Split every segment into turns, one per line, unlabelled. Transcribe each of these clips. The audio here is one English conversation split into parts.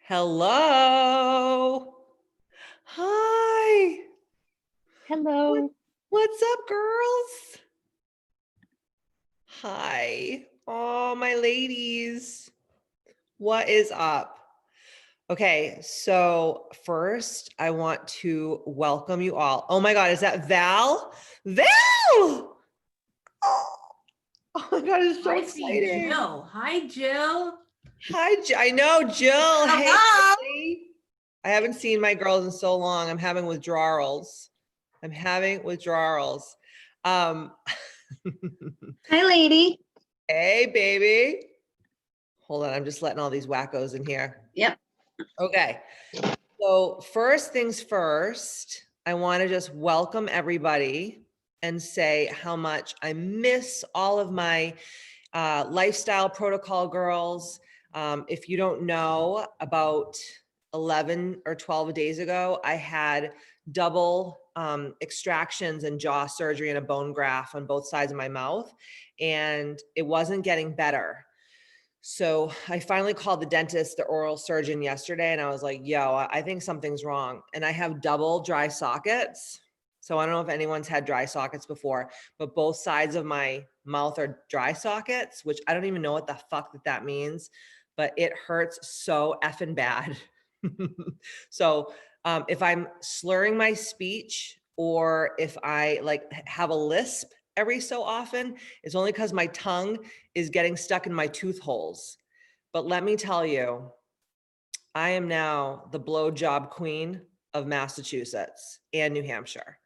Hello. Hi. What,
Hello.
what's up, girls? Hi. Oh, my ladies. What is up? Okay, so first I want to welcome you all. Oh my God, is that Val? Val! Oh, oh my God, it's so
I see
exciting.
Jill. Hi, Jill.
Hi, I know, Jill. Hey,
Hello.
Kelly. I haven't seen my girls in so long. I'm having withdrawals. Um,
Hi, lady.
hey, baby. Hold on. I'm just letting all these wackos in here.
Yep.
Okay. So first things first, I want to just welcome everybody and say how much I miss all of my lifestyle protocol girls. If you don't know, about 11 or 12 days ago, I had double extractions and jaw surgery and a bone graft on both sides of my mouth, and it wasn't getting better. So I finally called the dentist, the oral surgeon yesterday, and I was like, yo, I think something's wrong. And I have double dry sockets. So I don't know if anyone's had dry sockets before, but both sides of my mouth are dry sockets, which I don't even know what the fuck that means, but it hurts so effing bad. So if I'm slurring my speech or if I like have a lisp every so often, it's only because my tongue is getting stuck in my tooth holes. But let me tell you, I am now the blowjob queen of Massachusetts and New Hampshire.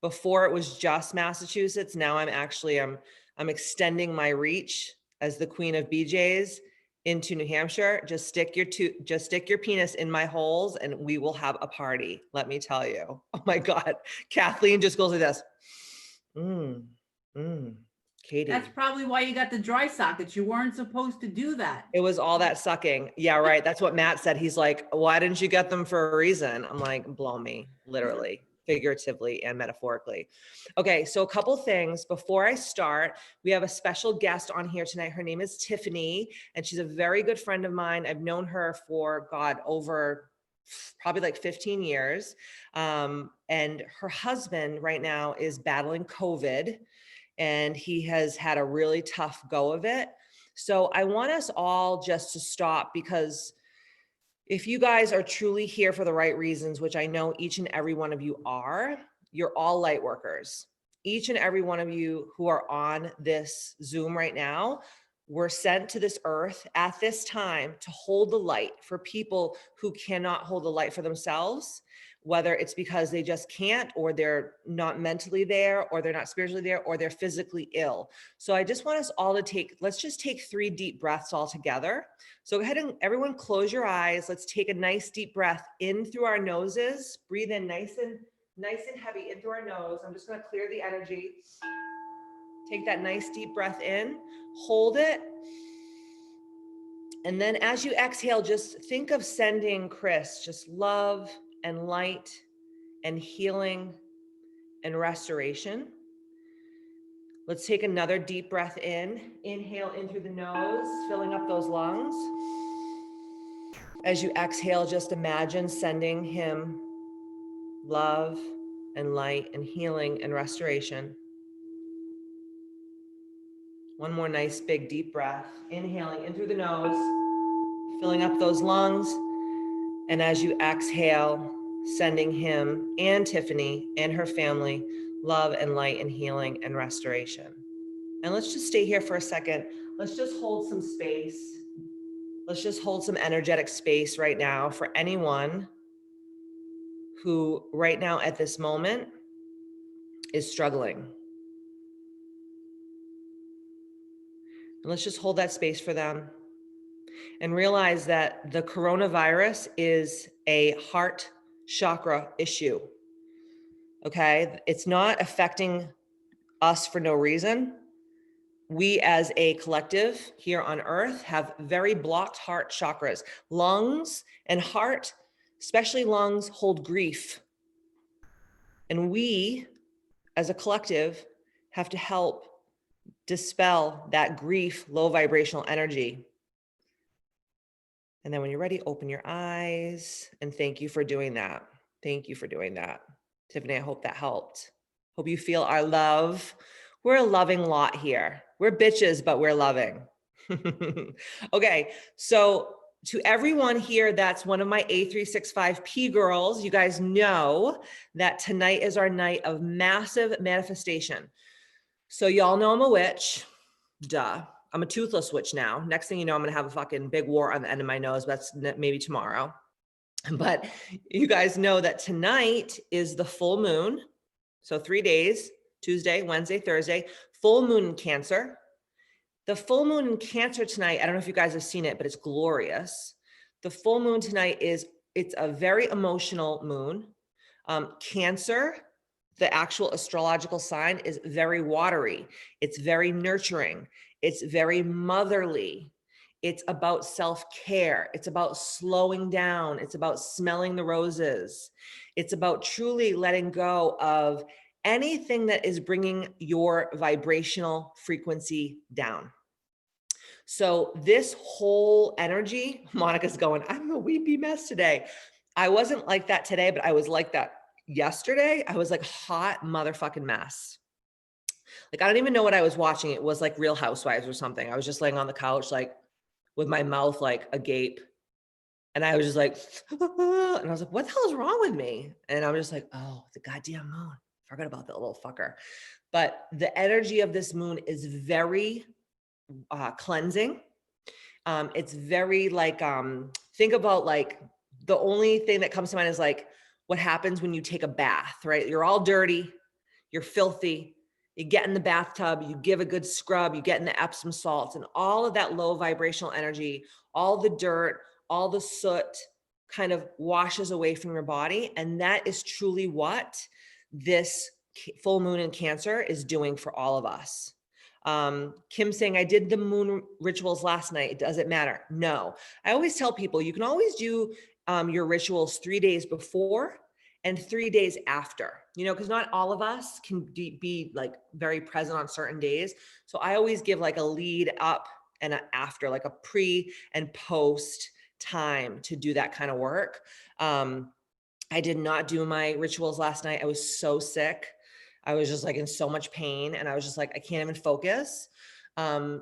Before it was just Massachusetts. Now I'm extending my reach as the queen of BJ's into New Hampshire. Just stick your penis in my holes and we will have a party. Let me tell you. Oh my God. Kathleen just goes like this. Katie.
That's probably why you got the dry sockets. You weren't supposed to do that.
It was all that sucking. Yeah, right. That's what Matt said. He's like, why didn't you get them for a reason? I'm like, blow me, literally, figuratively, and metaphorically. Okay, so a couple things before I start. We have a special guest on here tonight. Her name is Tiffany, and she's a very good friend of mine. I've known her for, God, over probably like 15 years. And her husband right now is battling COVID, and he has had a really tough go of it. So I want us all just to stop, because if you guys are truly here for the right reasons, which I know each and every one of you are, you're all light workers. Each and every one of you who are on this Zoom right now, we're sent to this earth at this time to hold the light for people who cannot hold the light for themselves, whether it's because they just can't, or they're not mentally there, or they're not spiritually there, or they're physically ill. So I just want us all to let's just take 3 deep breaths all together. So go ahead and everyone close your eyes. Let's take a nice deep breath in through our noses. Breathe in nice and heavy in through our nose. I'm just going to clear the energy. Take that nice deep breath in, hold it. And then as you exhale, just think of sending Chris just love and light and healing and restoration. Let's take another deep breath in. Inhale in through the nose, filling up those lungs. As you exhale, just imagine sending him love and light and healing and restoration. One more nice big deep breath. Inhaling in through the nose, filling up those lungs. And as you exhale, sending him and Tiffany and her family love and light and healing and restoration. And let's just stay here for a second. Let's just hold some space. Let's just hold some energetic space right now for anyone who right now at this moment is struggling. And let's just hold that space for them and realize that the coronavirus is a heart chakra issue. Okay, it's not affecting us for no reason. We as a collective here on earth have very blocked heart chakras. Lungs and heart, especially lungs, hold grief. And we as a collective have to help dispel that grief, low vibrational energy. And then when you're ready, open your eyes, and thank you for doing that. Thank you for doing that. Tiffany, I hope that helped. Hope you feel our love. We're a loving lot here. We're bitches, but we're loving. Okay, so to everyone here that's one of my A365P girls, you guys know that tonight is our night of massive manifestation. So y'all know I'm a witch. Duh. I'm a toothless witch now. Next thing you know, I'm gonna have a fucking big wart on the end of my nose. That's maybe tomorrow. But you guys know that tonight is the full moon. So 3 days, Tuesday, Wednesday, Thursday, full moon in Cancer. The full moon in Cancer tonight, I don't know if you guys have seen it, but it's glorious. The full moon tonight it's a very emotional moon. Cancer, the actual astrological sign, is very watery. It's very nurturing. It's very motherly. It's about self-care. It's about slowing down. It's about smelling the roses. It's about truly letting go of anything that is bringing your vibrational frequency down. So this whole energy, Monica's going, I'm a weepy mess today. I wasn't like that today, but I was like that yesterday. I was like hot motherfucking mess. Like, I don't even know what I was watching. It was like Real Housewives or something. I was just laying on the couch, like with my mouth like agape. And I was just like, and I was like, what the hell is wrong with me? And I'm just like, oh, the goddamn moon. Forgot about that little fucker. But the energy of this moon is very cleansing. It's very like, think about like, the only thing that comes to mind is like what happens when you take a bath, right? You're all dirty, you're filthy, you get in the bathtub, you give a good scrub, you get in the Epsom salts, and all of that low vibrational energy, all the dirt, all the soot kind of washes away from your body. And that is truly what this full moon in Cancer is doing for all of us. Kim saying, I did the moon rituals last night. Does it matter? No. I always tell people you can always do your rituals 3 days before and 3 days after, you know, because not all of us can be like very present on certain days. So I always give like a lead up and an after, like a pre and post time to do that kind of work. I did not do my rituals last night. I was so sick. I was just like in so much pain, and I was just like, I can't even focus.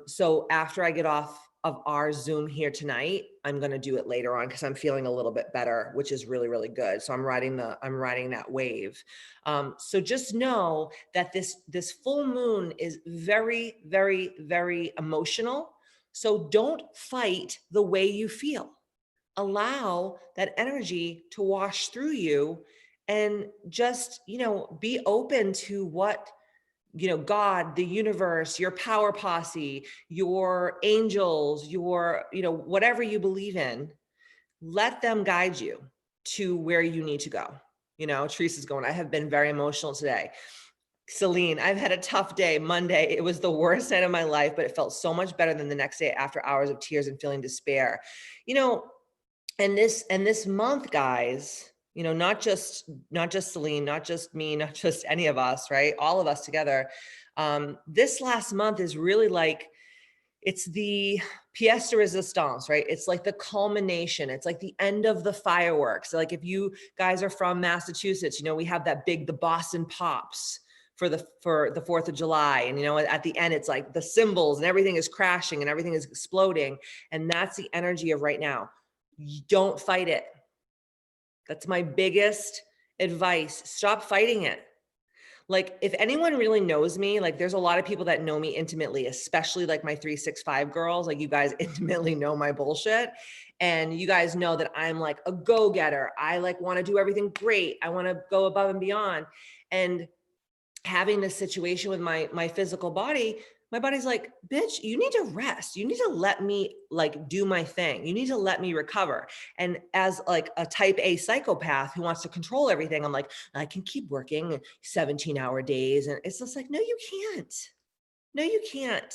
So after I get off of our Zoom here tonight, I'm going to do it later on because I'm feeling a little bit better, which is really, really good. So I'm riding that wave. So just know that this full moon is very, very, very emotional. So don't fight the way you feel. Allow that energy to wash through you, and just, you know, be open to what, you know, God, the universe, your power posse, your angels, your, you know, whatever you believe in, let them guide you to where you need to go. You know, Teresa's going, I have been very emotional today. Celine, I've had a tough day. Monday, it was the worst night of my life, but it felt so much better than the next day after hours of tears and feeling despair. You know, and this month, guys, you know, not just Celine, not just me, not just any of us, right? All of us together. This last month is really like, it's the pièce de résistance, right? It's like the culmination. It's like the end of the fireworks. Like if you guys are from Massachusetts, you know, we have the Boston Pops for the 4th of July. And, you know, at the end, it's like the cymbals and everything is crashing and everything is exploding. And that's the energy of right now. You don't fight it. That's my biggest advice. Stop fighting it. Like, if anyone really knows me, like there's a lot of people that know me intimately, especially like my 365 girls, like you guys intimately know my bullshit. And you guys know that I'm like a go-getter. I like want to do everything great. I want to go above and beyond. And having this situation with my physical body, my body's like, bitch, you need to rest. You need to let me like do my thing. You need to let me recover. And as like a type A psychopath who wants to control everything, I'm like, I can keep working 17-hour days. And it's just like, no, you can't. No, you can't.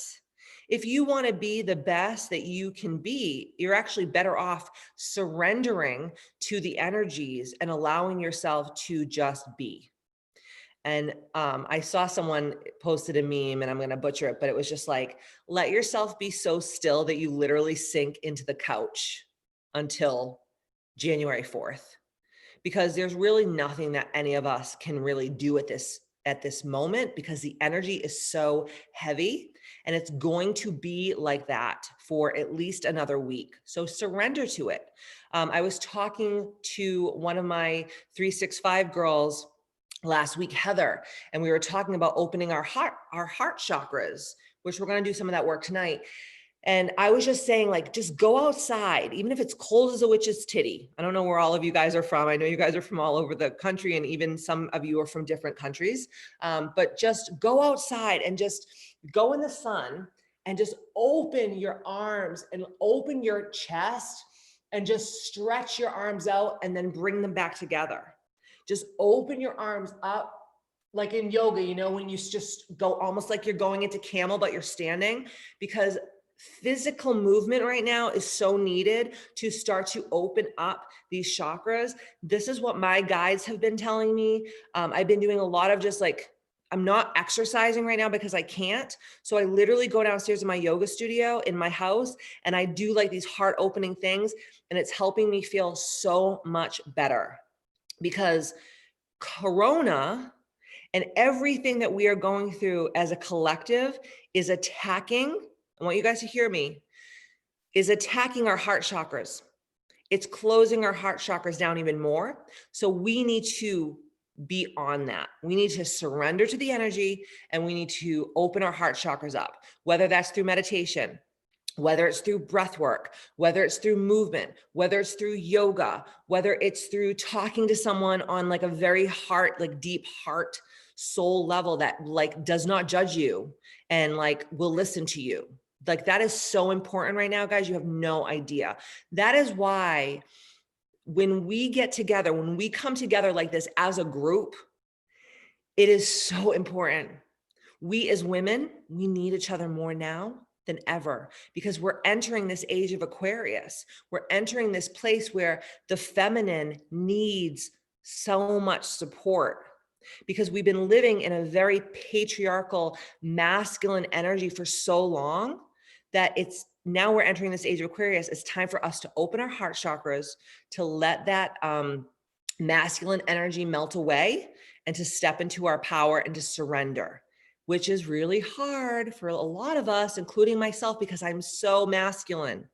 If you want to be the best that you can be, you're actually better off surrendering to the energies and allowing yourself to just be. And I saw someone posted a meme, and I'm going to butcher it, but it was just like, let yourself be so still that you literally sink into the couch. until January 4th, because there's really nothing that any of us can really do at this moment, because the energy is so heavy, and it's going to be like that for at least another week. So surrender to it. I was talking to one of my 365 girls last week, Heather, and we were talking about opening our heart chakras, which we're going to do some of that work tonight. And I was just saying, like, just go outside, even if it's cold as a witch's titty. I don't know where all of you guys are from. I know you guys are from all over the country, and even some of you are from different countries. But just go outside and just go in the sun and just open your arms and open your chest and just stretch your arms out and then bring them back together. Just open your arms up. Like in yoga, you know, when you just go almost like you're going into camel, but you're standing, because physical movement right now is so needed to start to open up these chakras. This is what my guides have been telling me. I've been doing a lot of just like, I'm not exercising right now because I can't. So I literally go downstairs in my yoga studio in my house, and I do like these heart opening things, and it's helping me feel so much better, because Corona and everything that we are going through as a collective is attacking, I want you guys to hear me, is attacking our heart chakras. It's closing our heart chakras down even more. So we need to be on that. We need to surrender to the energy, and we need to open our heart chakras up, whether that's through meditation, whether it's through breath work, whether it's through movement, whether it's through yoga, whether it's through talking to someone on like a very heart, like deep heart soul level that like does not judge you and like will listen to you. Like that is so important right now, guys. You have no idea. That is why when we get together, when we come together like this as a group, it is so important. We as women, we need each other more now than ever, because we're entering this age of Aquarius. We're entering this place where the feminine needs so much support, because we've been living in a very patriarchal, masculine energy for so long that it's now we're entering this age of Aquarius. It's time for us to open our heart chakras, to let that masculine energy melt away, and to step into our power and to surrender, which is really hard for a lot of us, including myself, because I'm so masculine.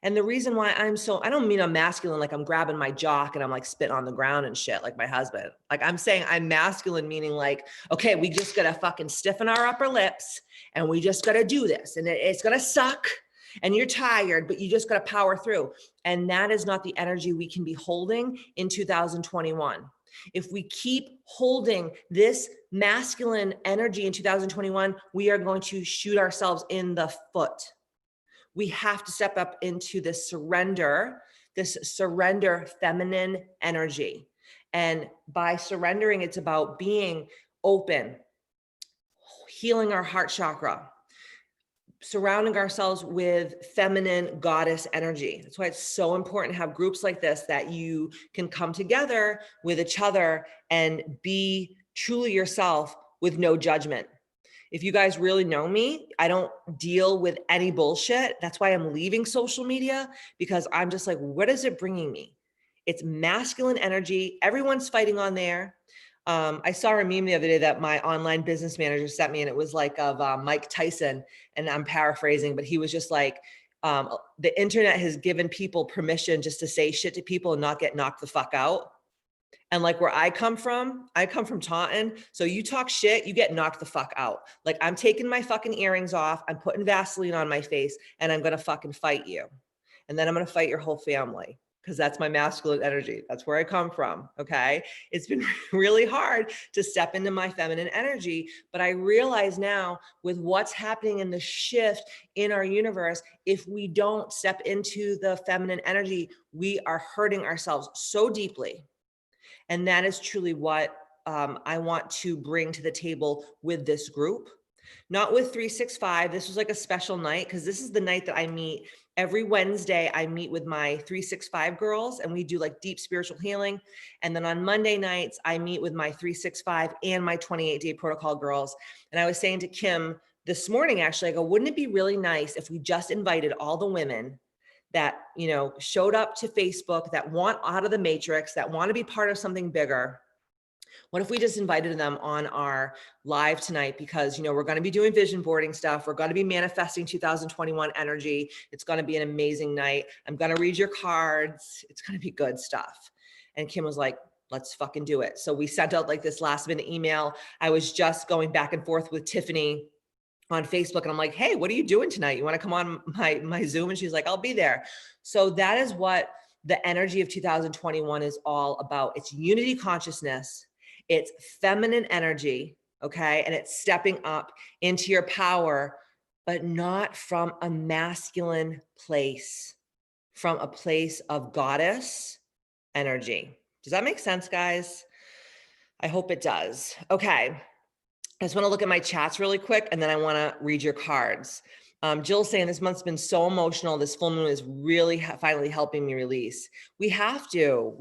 And the reason why I don't mean I'm masculine like I'm grabbing my jock and I'm like spitting on the ground and shit like my husband. Like I'm saying I'm masculine, meaning like, okay, we just gotta fucking stiffen our upper lips and we just gotta do this, and it's gonna suck and you're tired, but you just gotta power through. And that is not the energy we can be holding in 2021. If we keep holding this masculine energy in 2021, we are going to shoot ourselves in the foot. We have to step up into this surrender feminine energy. And by surrendering, it's about being open, healing our heart chakra, surrounding ourselves with feminine goddess energy. That's why it's so important to have groups like this that you can come together with each other and be truly yourself with no judgment. If you guys really know me, I don't deal with any bullshit. That's why I'm leaving social media, because I'm just like, what is it bringing me? It's masculine energy. Everyone's fighting on there. I saw a meme the other day that my online business manager sent me, and it was like of Mike Tyson, and I'm paraphrasing, but he was just like, the internet has given people permission just to say shit to people and not get knocked the fuck out. And like where I come from Taunton. So you talk shit, you get knocked the fuck out. Like I'm taking my fucking earrings off, I'm putting Vaseline on my face, and I'm going to fucking fight you. And then I'm going to fight your whole family, because that's my masculine energy. That's where I come from. Okay. It's been really hard to step into my feminine energy, but I realize now with what's happening in the shift in our universe, if we don't step into the feminine energy, we are hurting ourselves so deeply. And that is truly what I want to bring to the table with this group. Not with 365. This was like a special night, because this is the night that I meet every Wednesday. I meet with my 365 girls, and we do like deep spiritual healing. And then on Monday nights, I meet with my 365 and my 28-day protocol girls. And I was saying to Kim this morning, actually, I go, wouldn't it be really nice if we just invited all the women that, you know, showed up to Facebook, that want out of the matrix, that want to be part of something bigger. What if we just invited them on our live tonight? Because, you know, we're going to be doing vision boarding stuff. We're going to be manifesting 2021 energy. It's going to be an amazing night. I'm going to read your cards. It's going to be good stuff. And Kim was like, let's fucking do it. So we sent out like this last minute email. I was just going back and forth with Tiffany on Facebook, and I'm like, hey, what are you doing tonight? You want to come on my Zoom? And she's like, I'll be there. So that is what the energy of 2021 is all about. It's unity consciousness. It's feminine energy, okay? And it's stepping up into your power, but not from a masculine place, from a place of goddess energy. Does that make sense, guys? I hope it does. Okay. I just want to look at my chats really quick, and then I want to read your cards. Jill's saying this month's been so emotional. This full moon is really finally helping me release. We have to.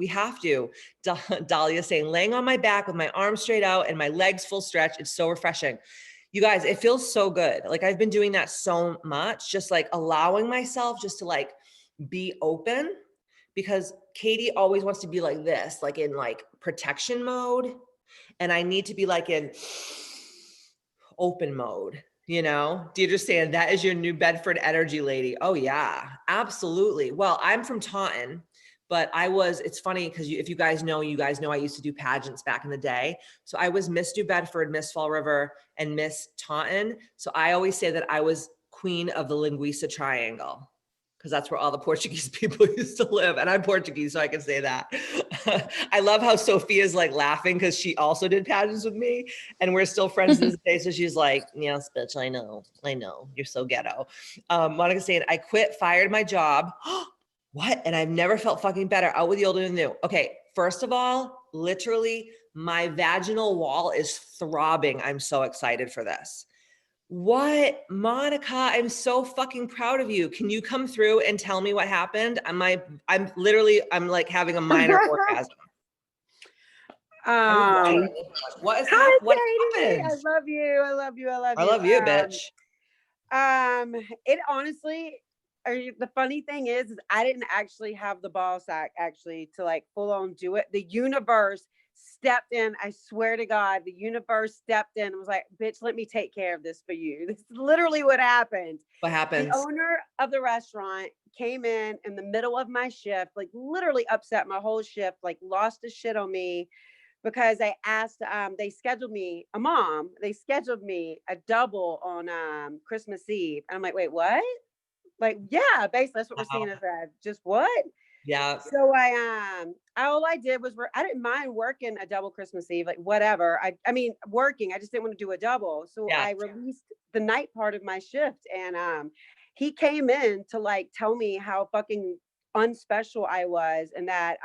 Dahlia saying, laying on my back with my arms straight out and my legs full stretch. It's so refreshing. You guys, it feels so good. Like I've been doing that so much, just like allowing myself just to like be open, because Katie always wants to be like this, like in like protection mode. And I need to be like in open mode, you know? Deirdre saying that is your New Bedford energy, lady. Oh yeah, absolutely. Well, I'm from Taunton, but it's funny because if you guys know I used to do pageants back in the day. So I was Miss New Bedford, Miss Fall River, and Miss Taunton. So I always say that I was queen of the Linguiça Triangle, because that's where all the Portuguese people used to live. And I'm Portuguese, so I can say that. I love how Sophia's like laughing because she also did pageants with me, and we're still friends to this day. So she's like, yes, bitch, I know, you're so ghetto. Monica saying, I quit, fired my job. What? And I've never felt fucking better. Out with the old and the new. Okay, first of all, literally, my vaginal wall is throbbing. I'm so excited for this. What? Monica, I'm so fucking proud of you. Can you come through and tell me what happened? I'm like having a minor orgasm. What is
Hi,
what
Katie.
happened?
I love you. I love you. I love you.
I love you, bitch.
It honestly, the funny thing is I didn't actually have the ball sack actually to like full on do it. The universe stepped in. I swear to God, the universe stepped in and was like, bitch, let me take care of this for you. This is literally what happened.
What happens?
The owner of the restaurant came in the middle of my shift, like literally upset my whole shift, like lost the shit on me because I asked, they scheduled me a double on Christmas Eve. And I'm like, wait, what? Like, yeah, basically that's what we're seeing as that. Just what?
Yeah.
So all I did was I didn't mind working a double Christmas Eve, like whatever. I mean, working, I just didn't want to do a double. So
Yeah.
I released the night part of my shift, and he came in to like tell me how fucking unspecial I was, and that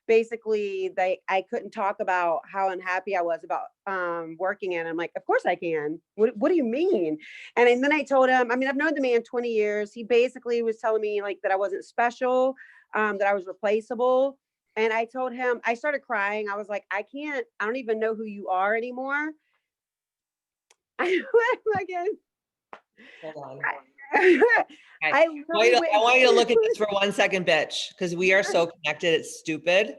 basically I couldn't talk about how unhappy I was about working. And I'm like, of course I can. What do you mean? And then I told him, I mean, I've known the man 20 years. He basically was telling me like that I wasn't special, that I was replaceable. And I told him, I started crying. I was like, I don't even know who you are anymore. I
Hold on.
I
want you to look at this for 1 second, bitch, because we are so connected. It's stupid.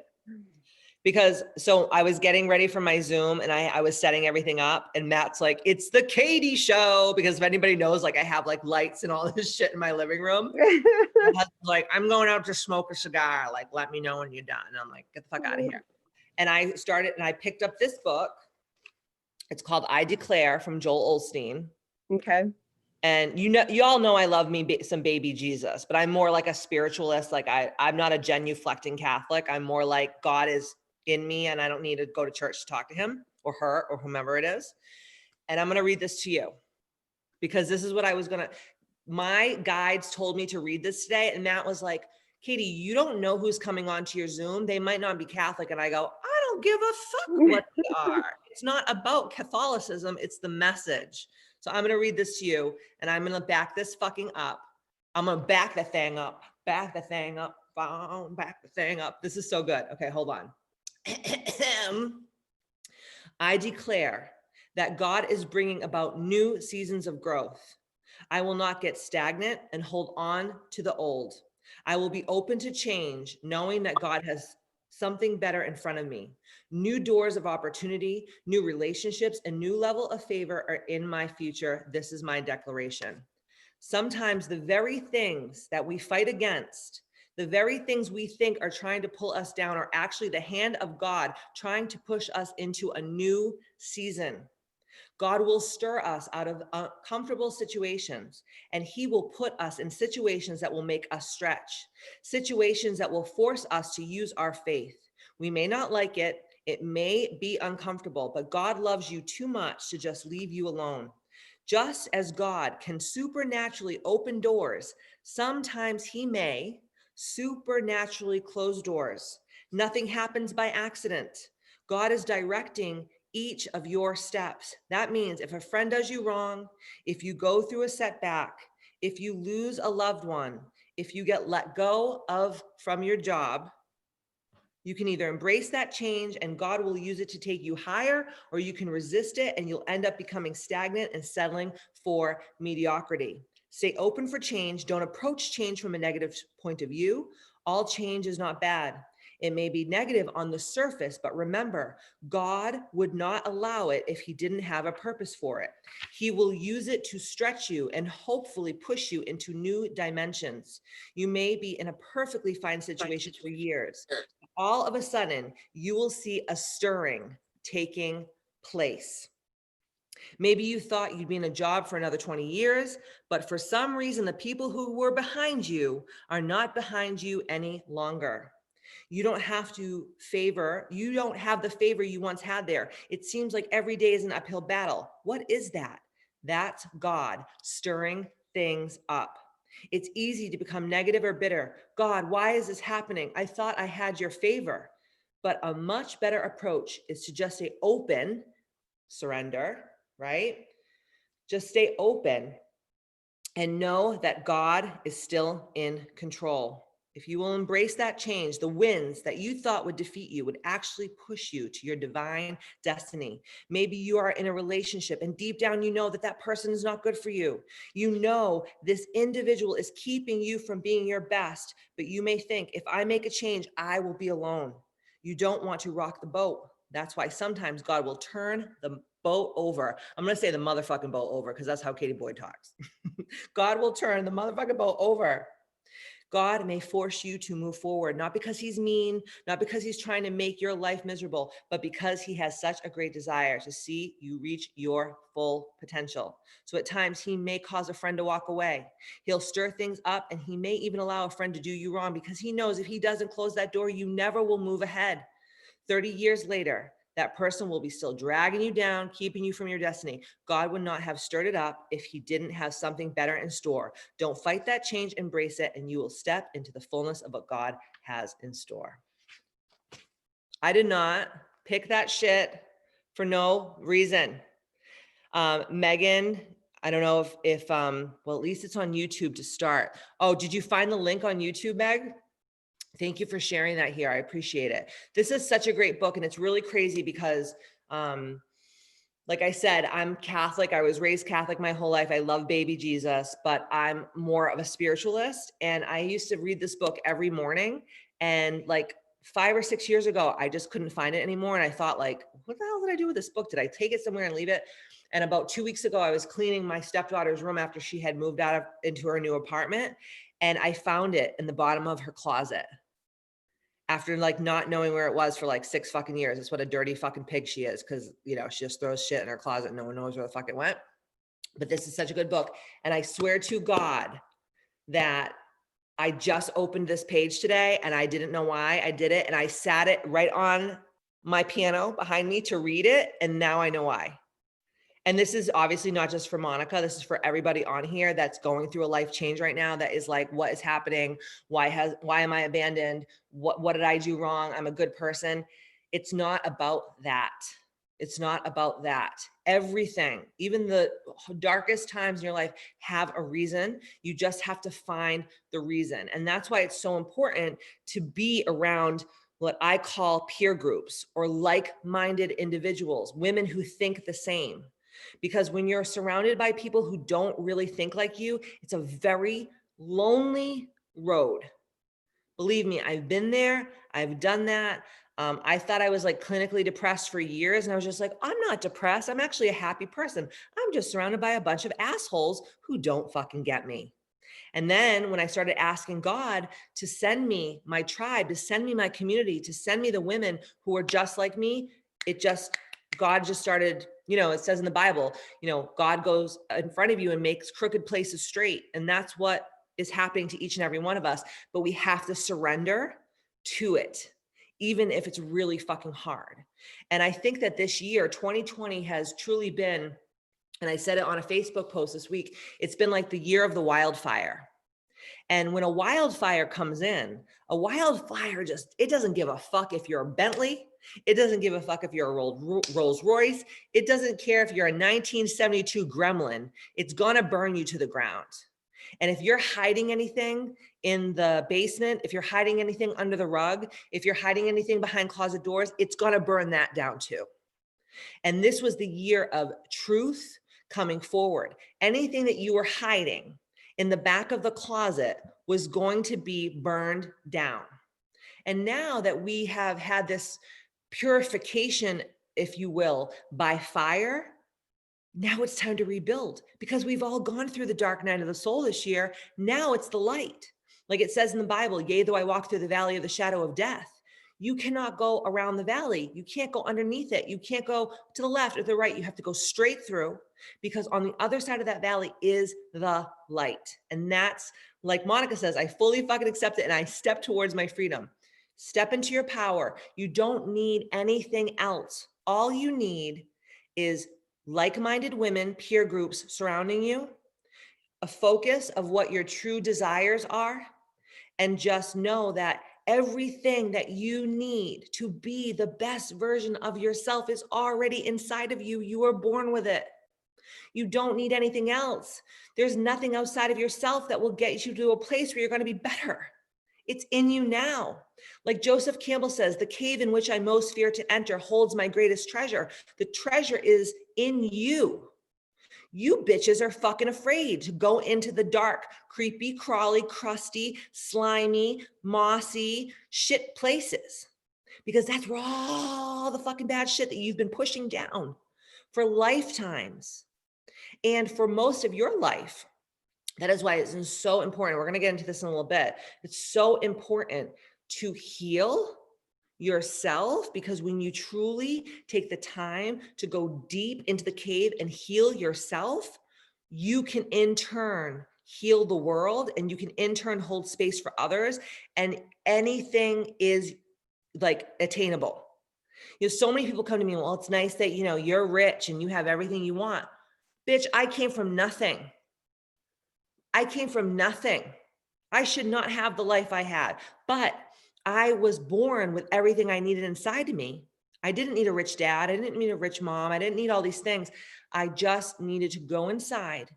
Because so I was getting ready for my Zoom and I was setting everything up, and Matt's like, it's the Katie show. Because if anybody knows, like I have like lights and all this shit in my living room. Like, I'm going out to smoke a cigar. Like, let me know when you're done. And I'm like, get the fuck out of here. And I picked up this book. It's called I Declare from Joel Osteen.
Okay.
And you all know I love me some baby Jesus, but I'm more like a spiritualist. Like I'm not a genuflecting Catholic. I'm more like God is in me and I don't need to go to church to talk to him or her or whomever it is. And I'm going to read this to you because this is what my guides told me to read this today. And Matt was like, Katie, you don't know who's coming onto your Zoom. They might not be Catholic. And I go, I don't give a fuck what they are. It's not about Catholicism. It's the message. So I'm going to read this to you and I'm going to back this fucking up. I'm going to back the thing up, back the thing up. This is so good. Okay, hold on. I declare that God is bringing about new seasons of growth. I will not get stagnant and hold on to the old. I will be open to change, knowing that God has something better in front of me. New doors of opportunity, new relationships, and new level of favor are in my future. This is my declaration. Sometimes the very things that we fight against, the very things we think are trying to pull us down, are actually the hand of God trying to push us into a new season. God will stir us out of uncomfortable situations, and he will put us in situations that will make us stretch, situations that will force us to use our faith. We may not like it. It may be uncomfortable, but God loves you too much to just leave you alone. Just as God can supernaturally open doors, sometimes he may supernaturally close doors. Nothing happens by accident. God is directing each of your steps. That means if a friend does you wrong, if you go through a setback, if you lose a loved one, if you get let go of from your job, you can either embrace that change and God will use it to take you higher, or you can resist it and you'll end up becoming stagnant and settling for mediocrity. Stay open for change. Don't approach change from a negative point of view. All change is not bad. It may be negative on the surface, but remember, God would not allow it if he didn't have a purpose for it. He will use it to stretch you and hopefully push you into new dimensions. You may be in a perfectly fine situation for years. All of a sudden, you will see a stirring taking place. Maybe you thought you'd be in a job for another 20 years, but for some reason, the people who were behind you are not behind you any longer. You don't have the favor you once had there. It seems like every day is an uphill battle. What is that? That's God stirring things up. It's easy to become negative or bitter. God, why is this happening? I thought I had your favor. But a much better approach is to just stay open, surrender, right? Just stay open and know that God is still in control. If you will embrace that change, the winds that you thought would defeat you would actually push you to your divine destiny. Maybe you are in a relationship and deep down you know that that person is not good for you. You know this individual is keeping you from being your best, but you may think, if I make a change, I will be alone. You don't want to rock the boat. That's why sometimes God will turn the boat over. I'm going to say the motherfucking boat over because that's how Katie Boyd talks. God will turn the motherfucking boat over. God may force you to move forward, not because he's mean, not because he's trying to make your life miserable, but because he has such a great desire to see you reach your full potential. So at times he may cause a friend to walk away. He'll stir things up, and he may even allow a friend to do you wrong because he knows if he doesn't close that door, you never will move ahead. 30 years later, that person will be still dragging you down, keeping you from your destiny. God would not have stirred it up if he didn't have something better in store. Don't fight that change, embrace it, and you will step into the fullness of what God has in store. I did not pick that shit for no reason. Megan, I don't know if well, at least it's on YouTube to start. Oh, did you find the link on YouTube, Meg? Thank you for sharing that here. I appreciate it. This is such a great book, and it's really crazy because, like I said, I'm Catholic. I was raised Catholic my whole life. I love baby Jesus, but I'm more of a spiritualist. And I used to read this book every morning. And like 5 or 6 years ago, I just couldn't find it anymore. And I thought, like, what the hell did I do with this book? Did I take it somewhere and leave it? And about 2 weeks ago, I was cleaning my stepdaughter's room after she had moved into her new apartment. And I found it in the bottom of her closet. After like not knowing where it was for like 6 fucking years. It's what a dirty fucking pig she is. Cause you know, she just throws shit in her closet and no one knows where the fuck it went. But this is such a good book. And I swear to God that I just opened this page today and I didn't know why I did it. And I sat it right on my piano behind me to read it. And now I know why. And this is obviously not just for Monica. This is for everybody on here that's going through a life change right now. That is like, what is happening? Why am I abandoned? What did I do wrong? I'm a good person. It's not about that. It's not about that. Everything, even the darkest times in your life, have a reason. You just have to find the reason. And that's why it's so important to be around what I call peer groups or like-minded individuals, women who think the same. Because when you're surrounded by people who don't really think like you, it's a very lonely road. Believe me, I've been there. I've done that. I thought I was like clinically depressed for years. And I was just like, I'm not depressed. I'm actually a happy person. I'm just surrounded by a bunch of assholes who don't fucking get me. And then when I started asking God to send me my tribe, to send me my community, to send me the women who are just like me, God just started, it says in the Bible, God goes in front of you and makes crooked places straight. And that's what is happening to each and every one of us. But we have to surrender to it, even if it's really fucking hard. And I think that this year, 2020, has truly been, and I said it on a Facebook post this week, it's been like the year of the wildfire. And when a wildfire comes in, a wildfire it doesn't give a fuck if you're a Bentley. It doesn't give a fuck if you're a Rolls Royce. It doesn't care if you're a 1972 Gremlin. It's gonna burn you to the ground. And if you're hiding anything in the basement, if you're hiding anything under the rug, if you're hiding anything behind closet doors, it's gonna burn that down too. And this was the year of truth coming forward. Anything that you were hiding in the back of the closet was going to be burned down. And now that we have had this purification, if you will, by fire, now it's time to rebuild, because we've all gone through the dark night of the soul this year. Now it's the light. Like it says in the Bible, yea, though I walk through the valley of the shadow of death. You cannot go around the valley. You can't go underneath it. You can't go to the left or the right. You have to go straight through, because on the other side of that valley is the light. And that's, like Monica says, I fully fucking accept it and I step towards my freedom. Step into your power. You don't need anything else. All you need is like-minded women, peer groups surrounding you, a focus of what your true desires are, and just know that everything that you need to be the best version of yourself is already inside of you. You were born with it. You don't need anything else. There's nothing outside of yourself that will get you to a place where you're going to be better. It's in you now. Like Joseph Campbell says, the cave in which I most fear to enter holds my greatest treasure. The treasure is in you. You bitches are fucking afraid to go into the dark, creepy, crawly, crusty, slimy, mossy, shit places, because that's where all the fucking bad shit that you've been pushing down for lifetimes and for most of your life. That is why it's so important. We're going to get into this in a little bit. It's so important to heal yourself, because when you truly take the time to go deep into the cave and heal yourself, you can in turn heal the world, and you can in turn hold space for others, and anything is like attainable. So many people come to me, well, it's nice that, you're rich and you have everything you want. Bitch, I came from nothing. I should not have the life I had, but I was born with everything I needed inside of me. I didn't need a rich dad. I didn't need a rich mom. I didn't need all these things. I just needed to go inside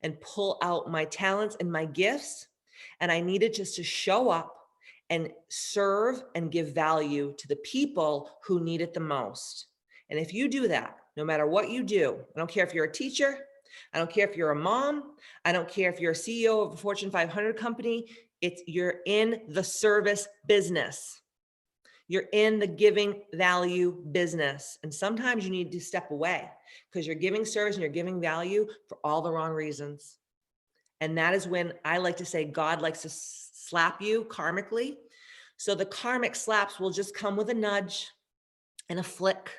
and pull out my talents and my gifts. And I needed just to show up and serve and give value to the people who need it the most. And if you do that, no matter what you do, I don't care if you're a teacher, I don't care if you're a mom, I don't care if you're a CEO of a Fortune 500 company, you're in the service business. You're in the giving value business. And sometimes you need to step away, because you're giving service and you're giving value for all the wrong reasons. And that is when I like to say God likes to slap you karmically. So the karmic slaps will just come with a nudge and a flick,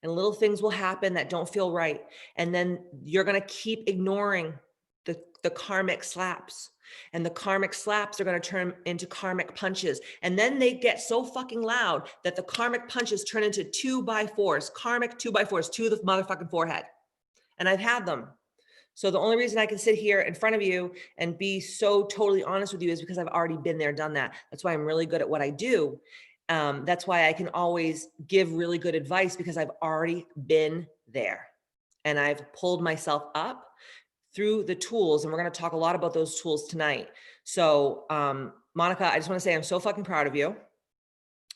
and little things will happen that don't feel right. And then you're going to keep ignoring the karmic slaps. And the karmic slaps are going to turn into karmic punches. And then they get so fucking loud that the karmic punches turn into 2x4s, karmic 2x4s to the motherfucking forehead. And I've had them. So the only reason I can sit here in front of you and be so totally honest with you is because I've already been there, done that. That's why I'm really good at what I do. That's why I can always give really good advice, because I've already been there and I've pulled myself up through the tools. And we're going to talk a lot about those tools tonight. So, Monica, I just want to say I'm so fucking proud of you.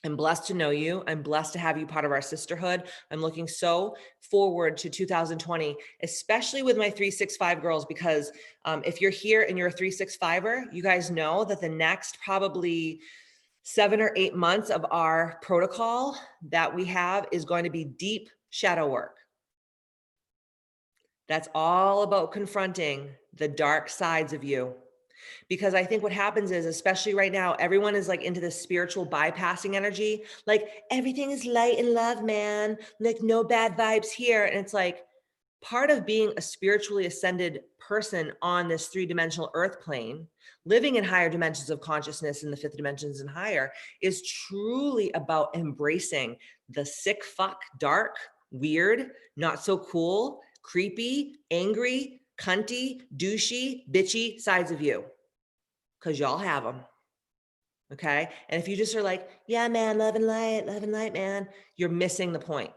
I'm blessed to know you. I'm blessed to have you part of our sisterhood. I'm looking so forward to 2020, especially with my 365 girls, because if you're here and you're a 365er, you guys know that the next probably 7 or 8 months of our protocol that we have is going to be deep shadow work. That's all about confronting the dark sides of you. Because I think what happens is, especially right now, everyone is like into this spiritual bypassing energy. Like everything is light and love, man. Like no bad vibes here. And it's like part of being a spiritually ascended person on this 3-dimensional earth plane, living in higher dimensions of consciousness in the 5th dimensions and higher, is truly about embracing the sick fuck, dark, weird, not so cool, creepy, angry, cunty, douchey, bitchy sides of you. Because y'all have them. Okay. And if you just are like, yeah, man, love and light, man, you're missing the point.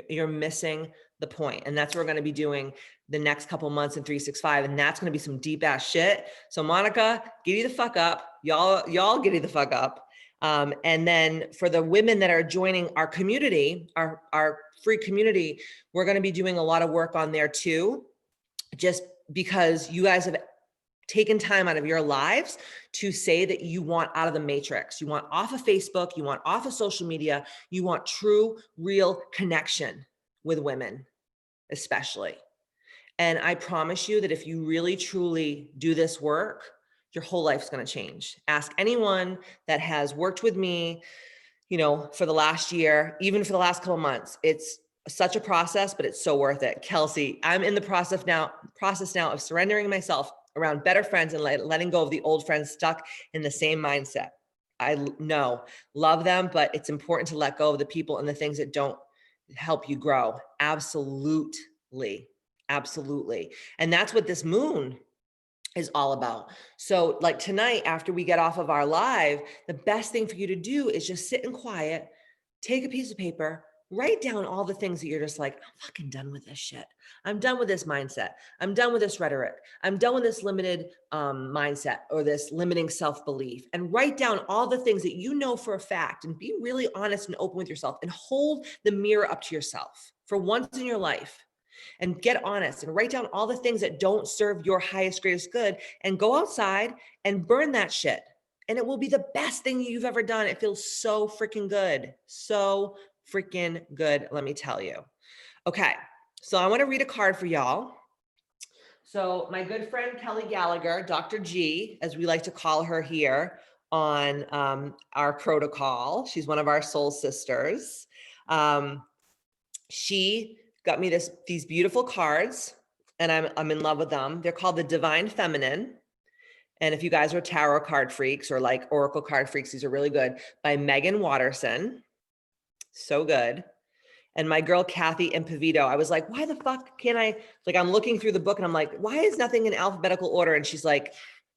You're missing the point. And that's what we're going to be doing the next couple months in 365. And that's going to be some deep ass shit. So Monica, giddy the fuck up. Y'all giddy the fuck up. And then for the women that are joining our community, our free community, we're going to be doing a lot of work on there too, just because you guys have taken time out of your lives to say that you want out of the matrix. You want off of Facebook, you want off of social media, you want true, real connection with women, especially. And I promise you that if you really, truly do this work, your whole life's going to change. Ask anyone that has worked with me, for the last year, even for the last couple months. It's such a process, but it's so worth it. Kelsey, I'm in the process now of surrendering myself around better friends and letting go of the old friends stuck in the same mindset. I know, love them, but it's important to let go of the people and the things that don't help you grow. Absolutely. Absolutely. And that's what this moon is all about. So like tonight, after we get off of our live, the best thing for you to do is just sit in quiet, take a piece of paper, write down all the things that you're just like, I'm fucking done with this shit. I'm done with this mindset. I'm done with this rhetoric. I'm done with this limited mindset or this limiting self-belief. And write down all the things that you know for a fact and be really honest and open with yourself and hold the mirror up to yourself for once in your life. And get honest and write down all the things that don't serve your highest, greatest good and go outside and burn that shit. And it will be the best thing you've ever done. It feels so freaking good. So freaking good, let me tell you. Okay, so I want to read a card for y'all. So my good friend Kelly Gallagher, Dr. G, as we like to call her here on our protocol, she's one of our soul sisters. She got me these beautiful cards, and I'm in love with them. They're called the Divine Feminine. And if you guys are tarot card freaks or like oracle card freaks, these are really good, by Megan Watterson. So good. And my girl, Kathy Impavito, I was like, why the fuck can't I, like, I'm looking through the book and I'm like, why is nothing in alphabetical order? And she's like,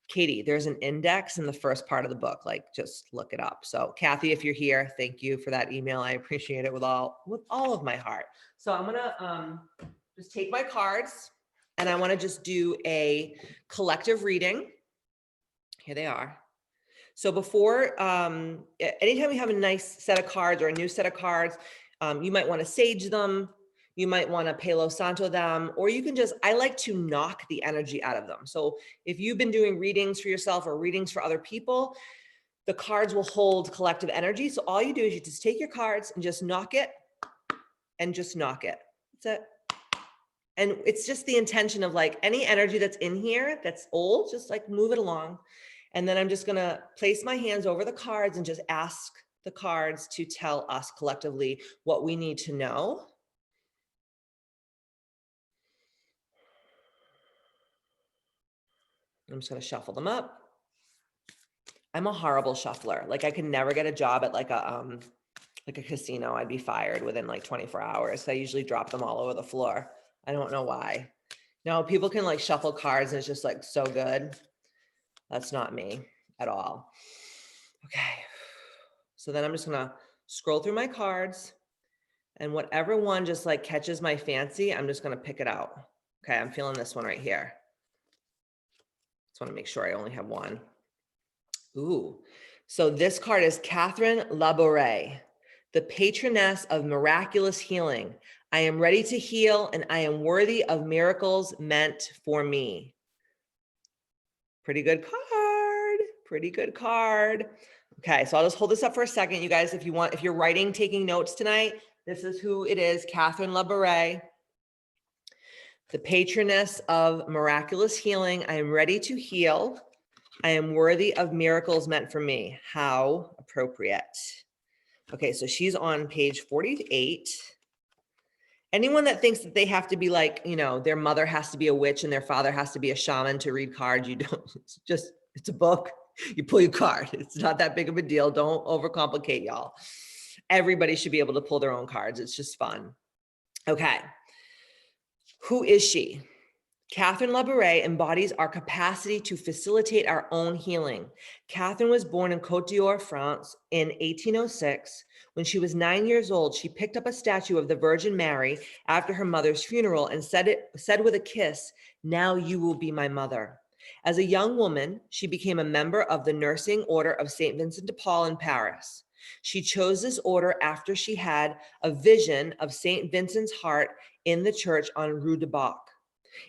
Katie, there's an index in the first part of the book. Like, just look it up. So Kathy, if you're here, thank you for that email. I appreciate it with all of my heart. So I'm going to just take my cards and I want to just do a collective reading. Here they are. So before, anytime we have a nice set of cards or a new set of cards, you might want to sage them. You might want to Palo Santo them, or you can just, I like to knock the energy out of them. So if you've been doing readings for yourself or readings for other people, the cards will hold collective energy. So all you do is you just take your cards and just knock it and just knock it. That's it. And it's just the intention of like any energy that's in here that's old, just like move it along. And then I'm just going to place my hands over the cards and just ask the cards to tell us collectively what we need to know. I'm just going to shuffle them up. I'm a horrible shuffler. Like I could never get a job at like a casino. I'd be fired within like 24 hours. I usually drop them all over the floor. I don't know why. No, people can like shuffle cards and it's just like so good. That's not me at all. Okay. So then I'm just going to scroll through my cards and whatever one just like catches my fancy, I'm just going to pick it out. Okay. I'm feeling this one right here. Just want to make sure I only have one. Ooh. So this card is Catherine Labouré, the patroness of miraculous healing. I am ready to heal and I am worthy of miracles meant for me. Pretty good card. Pretty good card. Okay, so I'll just hold this up for a second. You guys, if you're writing, taking notes tonight, this is who it is, Catherine LaBarre, the patroness of miraculous healing. I am ready to heal. I am worthy of miracles meant for me. How appropriate. Okay, so she's on page 48. Anyone that thinks that they have to be like, their mother has to be a witch and their father has to be a shaman to read cards, you don't, it's a book. You pull your card. It's not that big of a deal. Don't overcomplicate, y'all. Everybody should be able to pull their own cards. It's just fun. Okay. Who is she? Catherine LaBarre embodies our capacity to facilitate our own healing. Catherine was born in Côte d'Or, France in 1806. When she was 9 years old, she picked up a statue of the Virgin Mary after her mother's funeral and said with a kiss, "Now you will be my mother." As a young woman, she became a member of the Nursing Order of St. Vincent de Paul in Paris. She chose this order after she had a vision of St. Vincent's heart in the church on Rue de Bac.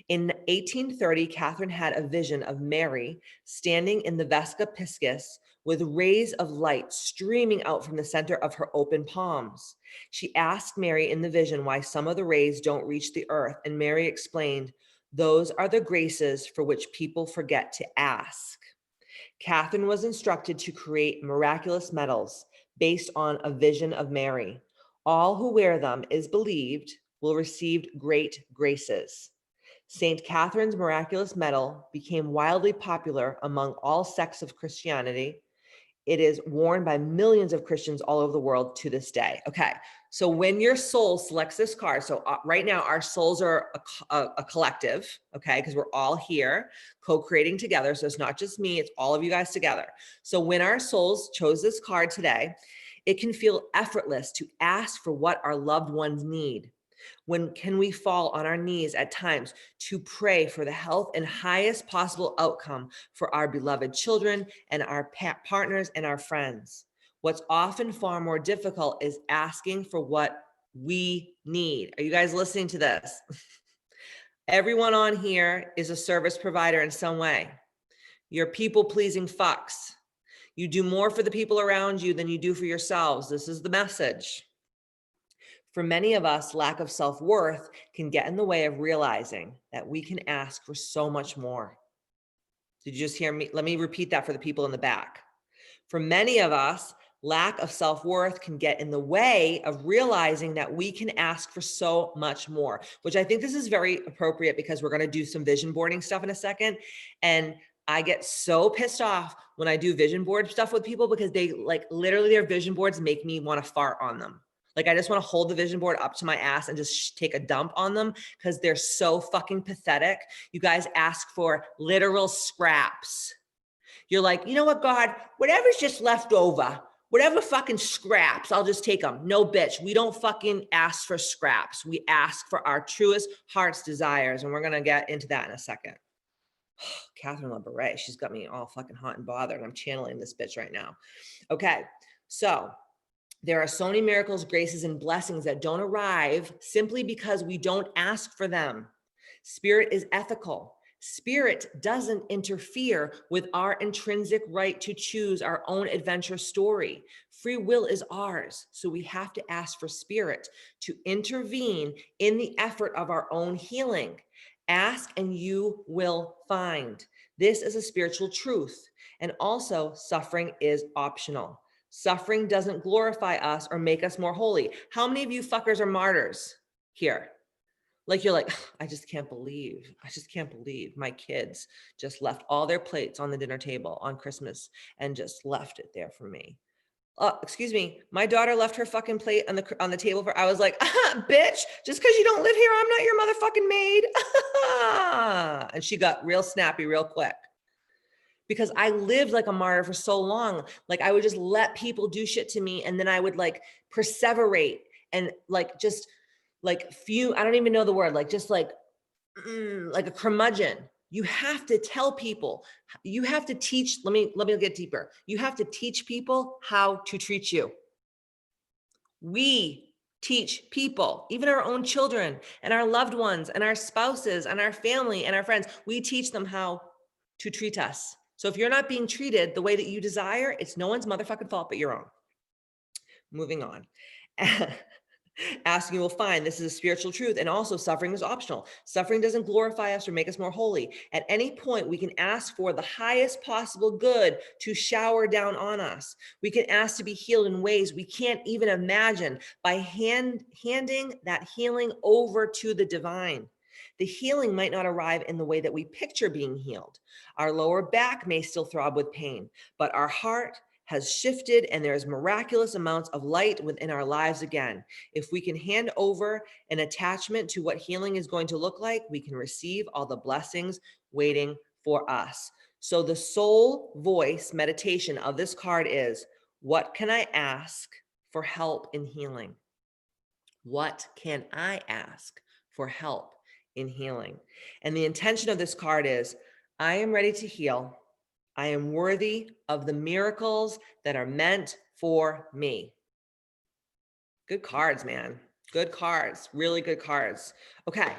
In 1830, Catherine had a vision of Mary standing in the Vesca Piscis with rays of light streaming out from the center of her open palms. She asked Mary in the vision why some of the rays don't reach the earth, and Mary explained, "Those are the graces for which people forget to ask." Catherine was instructed to create miraculous medals based on a vision of Mary. All who wear them, is believed, will receive great graces. St. Catherine's miraculous medal became wildly popular among all sects of Christianity. It is worn by millions of Christians all over the world to this day. Okay, so when your soul selects this card, so right now our souls are a collective, okay, because we're all here co-creating together. So it's not just me, it's all of you guys together. So when our souls chose this card today, it can feel effortless to ask for what our loved ones need. When can we fall on our knees at times to pray for the health and highest possible outcome for our beloved children and our partners and our friends? What's often far more difficult is asking for what we need. Are you guys listening to this? Everyone on here is a service provider in some way. You're people-pleasing fucks. You do more for the people around you than you do for yourselves. This is the message. For many of us, lack of self-worth can get in the way of realizing that we can ask for so much more. Did you just hear me? Let me repeat that for the people in the back. For many of us, lack of self-worth can get in the way of realizing that we can ask for so much more, which I think this is very appropriate because we're going to do some vision boarding stuff in a second. And I get so pissed off when I do vision board stuff with people because they literally their vision boards make me want to fart on them. I just want to hold the vision board up to my ass and just take a dump on them because they're so fucking pathetic. You guys ask for literal scraps. You're like, you know what, God, whatever's just left over, whatever fucking scraps, I'll just take them. No, bitch, we don't fucking ask for scraps. We ask for our truest heart's desires. And we're going to get into that in a second. Catherine LaBarre, she's got me all fucking hot and bothered. I'm channeling this bitch right now. Okay, so there are so many miracles, graces, and blessings that don't arrive simply because we don't ask for them. Spirit is ethical. Spirit doesn't interfere with our intrinsic right to choose our own adventure story. Free will is ours, so we have to ask for Spirit to intervene in the effort of our own healing. Ask and you will find. This is a spiritual truth. And also, suffering is optional. Suffering doesn't glorify us or make us more holy. How many of you fuckers are martyrs here? You're like, I just can't believe my kids just left all their plates on the dinner table on Christmas and just left it there for me. Excuse me, my daughter left her fucking plate on the table I was like, bitch, just because you don't live here, I'm not your motherfucking maid. And she got real snappy real quick. Because I lived like a martyr for so long. I would just let people do shit to me. And then I would perseverate and I don't even know the word, like a curmudgeon. You have to tell people, you have to teach, let me get deeper. You have to teach people how to treat you. We teach people, even our own children and our loved ones and our spouses and our family and our friends, we teach them how to treat us. So if you're not being treated the way that you desire, it's no one's motherfucking fault but your own. Moving on. Asking will find. This is a spiritual truth. And also suffering is optional. Suffering doesn't glorify us or make us more holy. At any point, we can ask for the highest possible good to shower down on us. We can ask to be healed in ways we can't even imagine by handing that healing over to the divine. The healing might not arrive in the way that we picture being healed. Our lower back may still throb with pain, but our heart has shifted and there's miraculous amounts of light within our lives again. If we can hand over an attachment to what healing is going to look like, we can receive all the blessings waiting for us. So the soul voice meditation of this card is, what can I ask for help in healing? What can I ask for help in healing? And the intention of this card is, I am ready to heal. I am worthy of the miracles that are meant for me. Good cards, man. Good cards. Really good cards. Okay.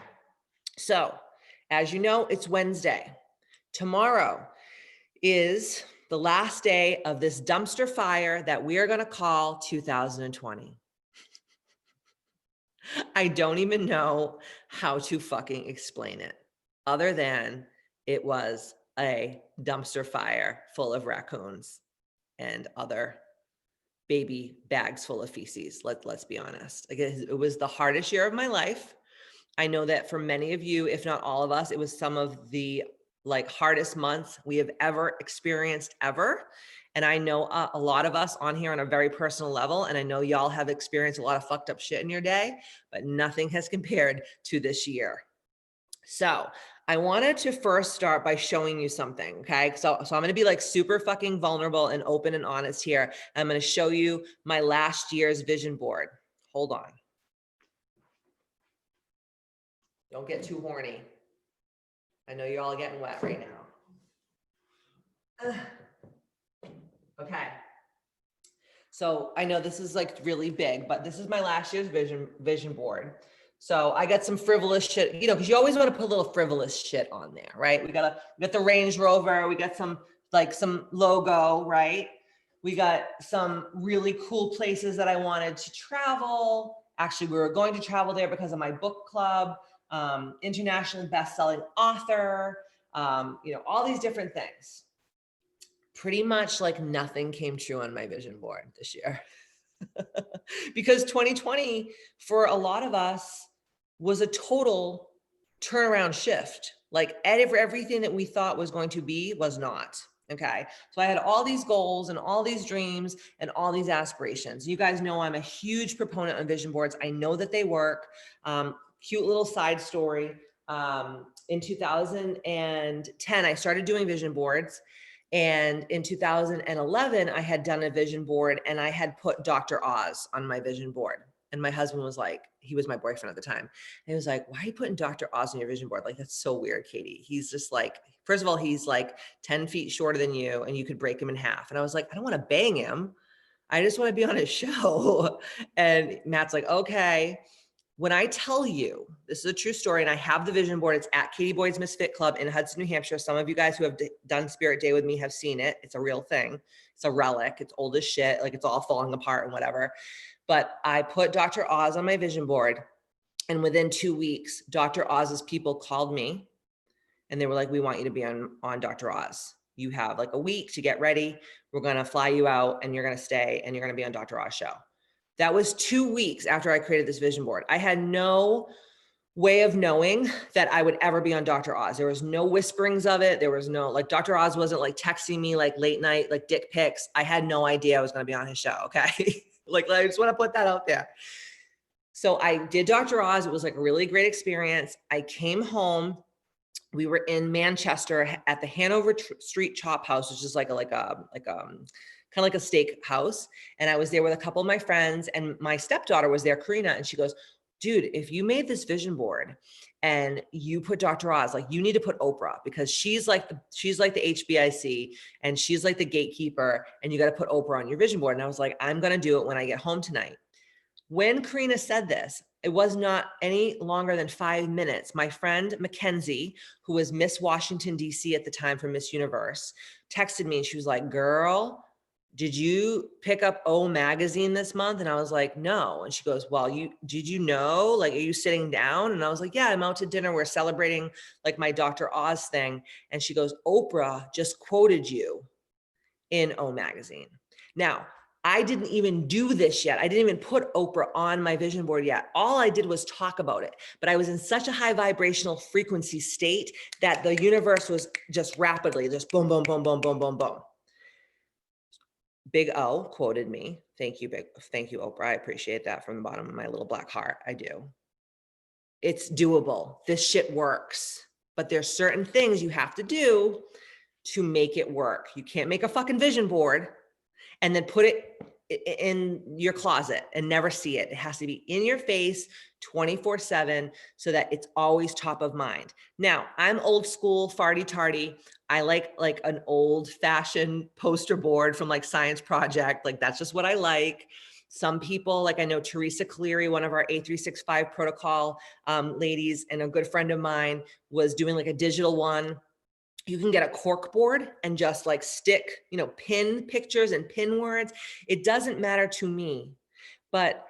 So, as you know, it's Wednesday. Tomorrow is the last day of this dumpster fire that we are going to call 2020. I don't even know how to fucking explain it other than it was a dumpster fire full of raccoons and other baby bags full of feces. Let's be honest. It was the hardest year of my life. I know that for many of you, if not all of us, it was some of the hardest months we have ever experienced ever. And I know a lot of us on here on a very personal level, and I know y'all have experienced a lot of fucked up shit in your day, but nothing has compared to this year. So I wanted to first start by showing you something, okay? So I'm gonna be super fucking vulnerable and open and honest here. I'm gonna show you my last year's vision board. Hold on. Don't get too horny. I know you're all getting wet right now. Okay. So I know this is really big, but this is my last year's vision board. So I got some frivolous shit, because you always want to put a little frivolous shit on there, right? We got the Range Rover, we got some logo, right? We got some really cool places that I wanted to travel. Actually, we were going to travel there because of my book club, international best-selling author, all these different things. Pretty much nothing came true on my vision board this year. Because 2020 for a lot of us was a total turnaround shift. Everything that we thought was going to be was not. Okay. So I had all these goals and all these dreams and all these aspirations. You guys know I'm a huge proponent of vision boards. I know that they work. Cute little side story. In 2010, I started doing vision boards. And in 2011, I had done a vision board and I had put Dr. Oz on my vision board. And my husband was he was my boyfriend at the time. And he was like, why are you putting Dr. Oz on your vision board? That's so weird, Katie. He's just first of all, he's 10 feet shorter than you and you could break him in half. And I was like, I don't want to bang him. I just want to be on his show. And Matt's like, okay. When I tell you, this is a true story, and I have the vision board, it's at Katie Boyd's Misfit Club in Hudson, New Hampshire. Some of you guys who have done Spirit Day with me have seen it. It's a real thing. It's a relic. It's old as shit. It's all falling apart and whatever. But I put Dr. Oz on my vision board, and within 2 weeks, Dr. Oz's people called me, and they were like, we want you to be on Dr. Oz. You have a week to get ready. We're going to fly you out, and you're going to stay, and you're going to be on Dr. Oz's show. That was 2 weeks after I created this vision board. I had no way of knowing that I would ever be on Dr. Oz. There was no whisperings of it. There was no, Dr. Oz wasn't texting me late night, dick pics. I had no idea I was going to be on his show. Okay. I just want to put that out there. So I did Dr. Oz. It was a really great experience. I came home. We were in Manchester at the Hanover Street Chop House, which is kind of like a steak house. And I was there with a couple of my friends, and my stepdaughter was there, Karina, and she goes, dude, if you made this vision board and you put Dr. Oz, you need to put Oprah, because she's like the HBIC and she's the gatekeeper, and you got to put Oprah on your vision board. And I was like, I'm going to do it when I get home tonight. When Karina said this, It was not any longer than 5 minutes. My friend Mackenzie, who was Miss Washington, DC at the time for Miss Universe, texted me and she was like, girl, did you pick up O Magazine this month? And I was like, no. And she goes, well, did you know, like, are you sitting down? And I was like, yeah, I'm out to dinner. We're celebrating like my Dr. Oz thing. And she goes, Oprah just quoted you in O Magazine. Now, I didn't even do this yet. I didn't even put Oprah on my vision board yet. All I did was talk about it, but I was in such a high vibrational frequency state that the universe was just rapidly, just boom, boom, boom, boom, boom, boom, boom. Big O quoted me. Thank you, Oprah. I appreciate that from the bottom of my little black heart. I do. It's doable. This shit works, but there's certain things you have to do to make it work. You can't make a fucking vision board and then put it in your closet and never see it. It has to be in your face 24/7 so that it's always top of mind. Now, I'm old school, farty tardy. I like an old fashioned poster board from like Science Project. Like that's just what I like. Some people, like I know Teresa Cleary, one of our A365 protocol ladies and a good friend of mine, was doing like a digital one. You can get a cork board and just like stick, pin pictures and pin words. It doesn't matter to me, but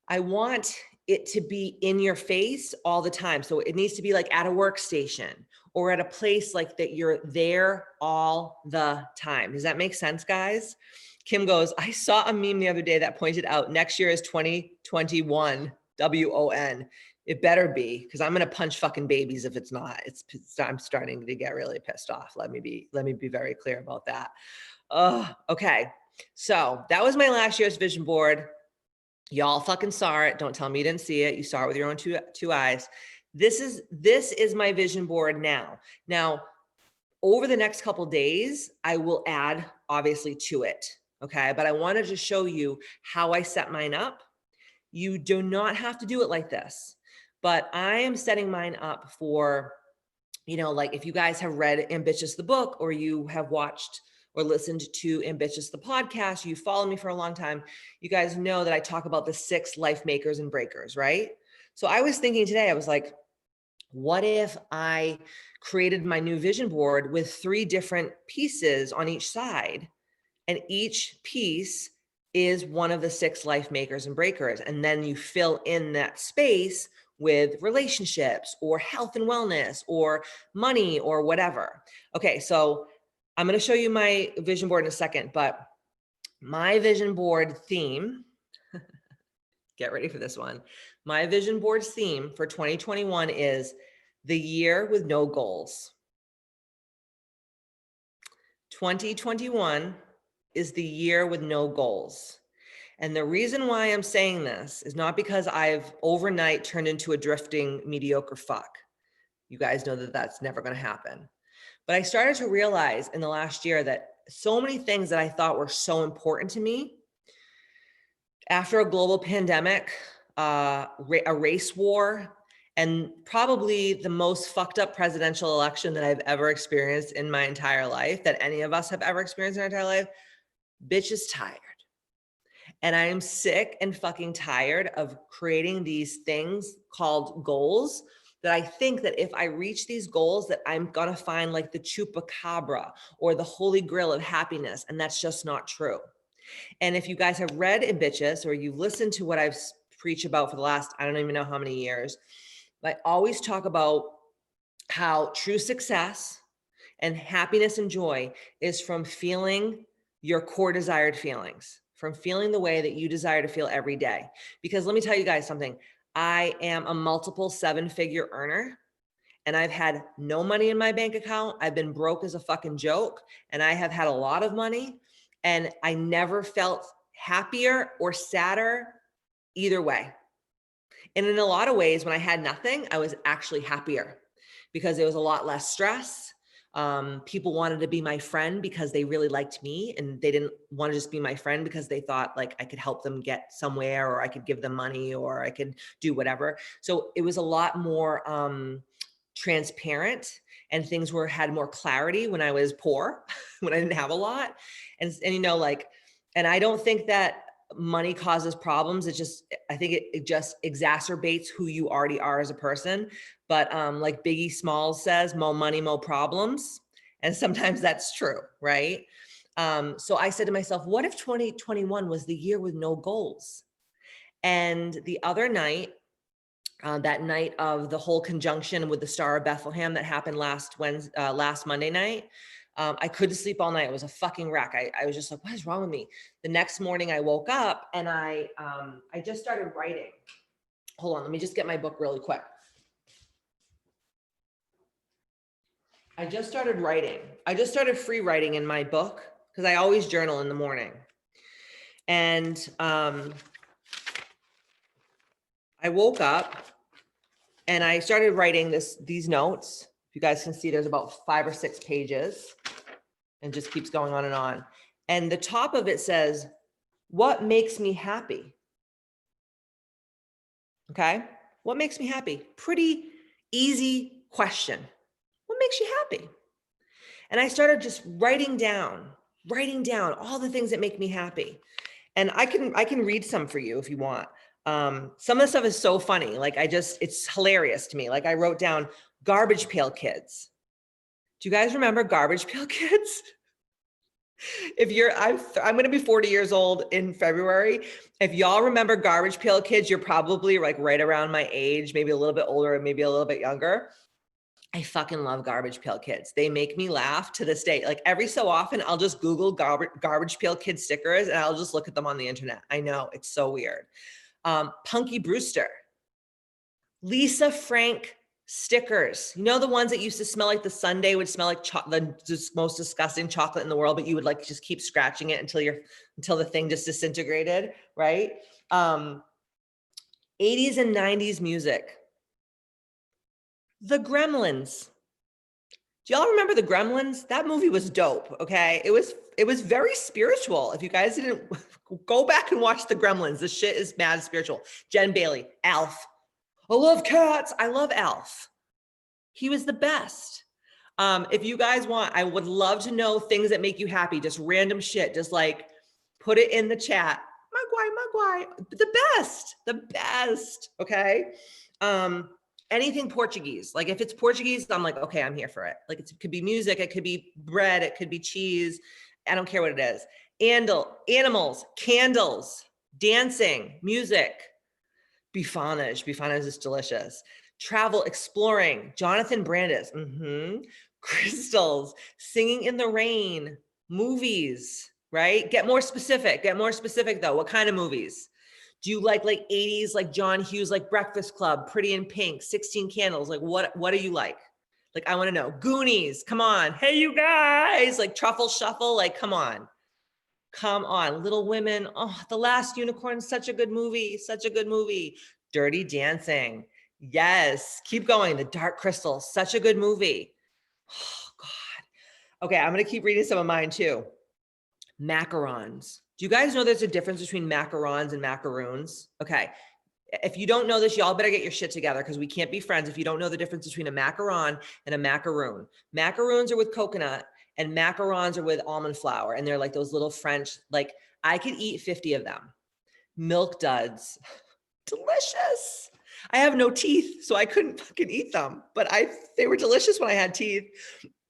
I want it to be in your face all the time. So it needs to be like at a workstation or at a place like that you're there all the time. Does that make sense, guys? Kim goes, I saw a meme the other day that pointed out next year is 2021, WON. It better be, because I'm gonna punch fucking babies if it's not. I'm starting to get really pissed off. Let me be very clear about that. Okay. So that was my last year's vision board. Y'all fucking saw it. Don't tell me you didn't see it. You saw it with your own two eyes. This is my vision board now. Now, over the next couple days, I will add obviously to it. Okay. But I wanted to show you how I set mine up. You do not have to do it like this. But I am setting mine up for, like if you guys have read Ambitious the book, or you have watched or listened to Ambitious the podcast, you followed me for a long time, you guys know that I talk about the 6 life makers and breakers, right? So I was thinking today, I was like, what if I created my new vision board with 3 different pieces on each side, and each piece is one of the 6 life makers and breakers, and then you fill in that space with relationships or health and wellness or money or whatever. Okay, so I'm going to show you my vision board in a second, but my vision board theme, get ready for this one. My vision board's theme for 2021 is the year with no goals. 2021 is the year with no goals. And the reason why I'm saying this is not because I've overnight turned into a drifting mediocre fuck. You guys know that that's never going to happen. But I started to realize in the last year that so many things that I thought were so important to me, after a global pandemic, a race war, and probably the most fucked up presidential election that I've ever experienced in my entire life, that any of us have ever experienced in our entire life, bitch is tired. And I am sick and fucking tired of creating these things called goals that I think that if I reach these goals that I'm gonna find like the chupacabra or the holy grail of happiness, and that's just not true. And if you guys have read Ambitious or you've listened to what I've preached about for the last, I don't even know how many years, I always talk about how true success and happiness and joy is from feeling your core desired feelings, from feeling the way that you desire to feel every day. Because let me tell you guys something. I am a multiple 7-figure earner, and I've had no money in my bank account. I've been broke as a fucking joke, and I have had a lot of money, and I never felt happier or sadder either way. And in a lot of ways, when I had nothing, I was actually happier because there was a lot less stress. People wanted to be my friend because they really liked me, and they didn't want to just be my friend because they thought like I could help them get somewhere, or I could give them money, or I could do whatever. So it was a lot more transparent, and things had more clarity when I was poor, when I didn't have a lot. And I don't think that money causes problems. I think it just exacerbates who you already are as a person. But like Biggie Smalls says, more money, more problems. And sometimes that's true, right? So I said to myself, what if 2021 was the year with no goals? And the other night, that night of the whole conjunction with the Star of Bethlehem that happened last Monday night, I couldn't sleep all night. It was a fucking wreck. I was just like, what is wrong with me? The next morning I woke up and I just started writing. Hold on, let me just get my book really quick. I just started writing. I just started free writing in my book because I always journal in the morning. And I woke up and I started writing these notes. You guys can see there's about 5 or 6 pages and just keeps going on and on. And the top of it says, what makes me happy? Okay. What makes me happy? Pretty easy question. What makes you happy? And I started just writing down all the things that make me happy. And I can read some for you if you want. Some of the stuff is so funny. Like it's hilarious to me. Like I wrote down Garbage Pail Kids. Do you guys remember Garbage Pail Kids? I'm going to be 40 years old in February. If y'all remember Garbage Pail Kids, you're probably like right around my age, maybe a little bit older, maybe a little bit younger. I fucking love Garbage Pail Kids. They make me laugh to this day. Like every so often, I'll just Google Garbage Pail Kid stickers and I'll just look at them on the internet. I know, it's so weird. Punky Brewster, Lisa Frank stickers. You know, the ones that used to smell like the sundae would smell like the most disgusting chocolate in the world, but you would like just keep scratching it until the thing just disintegrated, right? 80s and 90s music. The Gremlins. Do y'all remember the Gremlins? That movie was dope, okay? It was very spiritual. If you guys didn't, go back and watch the Gremlins. This shit is mad spiritual. Jen Bailey, Alf. I love cats. I love Alf. He was the best. If you guys want, I would love to know things that make you happy. Just random shit. Just like put it in the chat. Magwai. The best. Okay. Anything Portuguese. Like if it's Portuguese, I'm like, okay, I'm here for it. Like it could be music, it could be bread, it could be cheese. I don't care what it is. Animals, candles, dancing, music. Bifanage is delicious. Travel, exploring, Jonathan Brandis. Crystals, singing in the rain, movies, right? Get more specific though. What kind of movies? Do you like 80s, like John Hughes, like Breakfast Club, Pretty in Pink, 16 Candles? Like what do you like? Like, I want to know. Goonies, come on. Hey, you guys, like Truffle Shuffle, like, come on. Little Women. Oh, The Last Unicorn, such a good movie. Dirty Dancing. Yes, keep going. The Dark Crystal, such a good movie. Oh, God. Okay, I'm going to keep reading some of mine too. Macarons. Do you guys know there's a difference between macarons and macaroons? Okay. If you don't know this, y'all better get your shit together because we can't be friends if you don't know the difference between a macaron and a macaroon. Macaroons are with coconut and macarons are with almond flour. And they're like those little French, like I could eat 50 of them. Milk duds. Delicious. I have no teeth, so I couldn't fucking eat them, but they were delicious when I had teeth.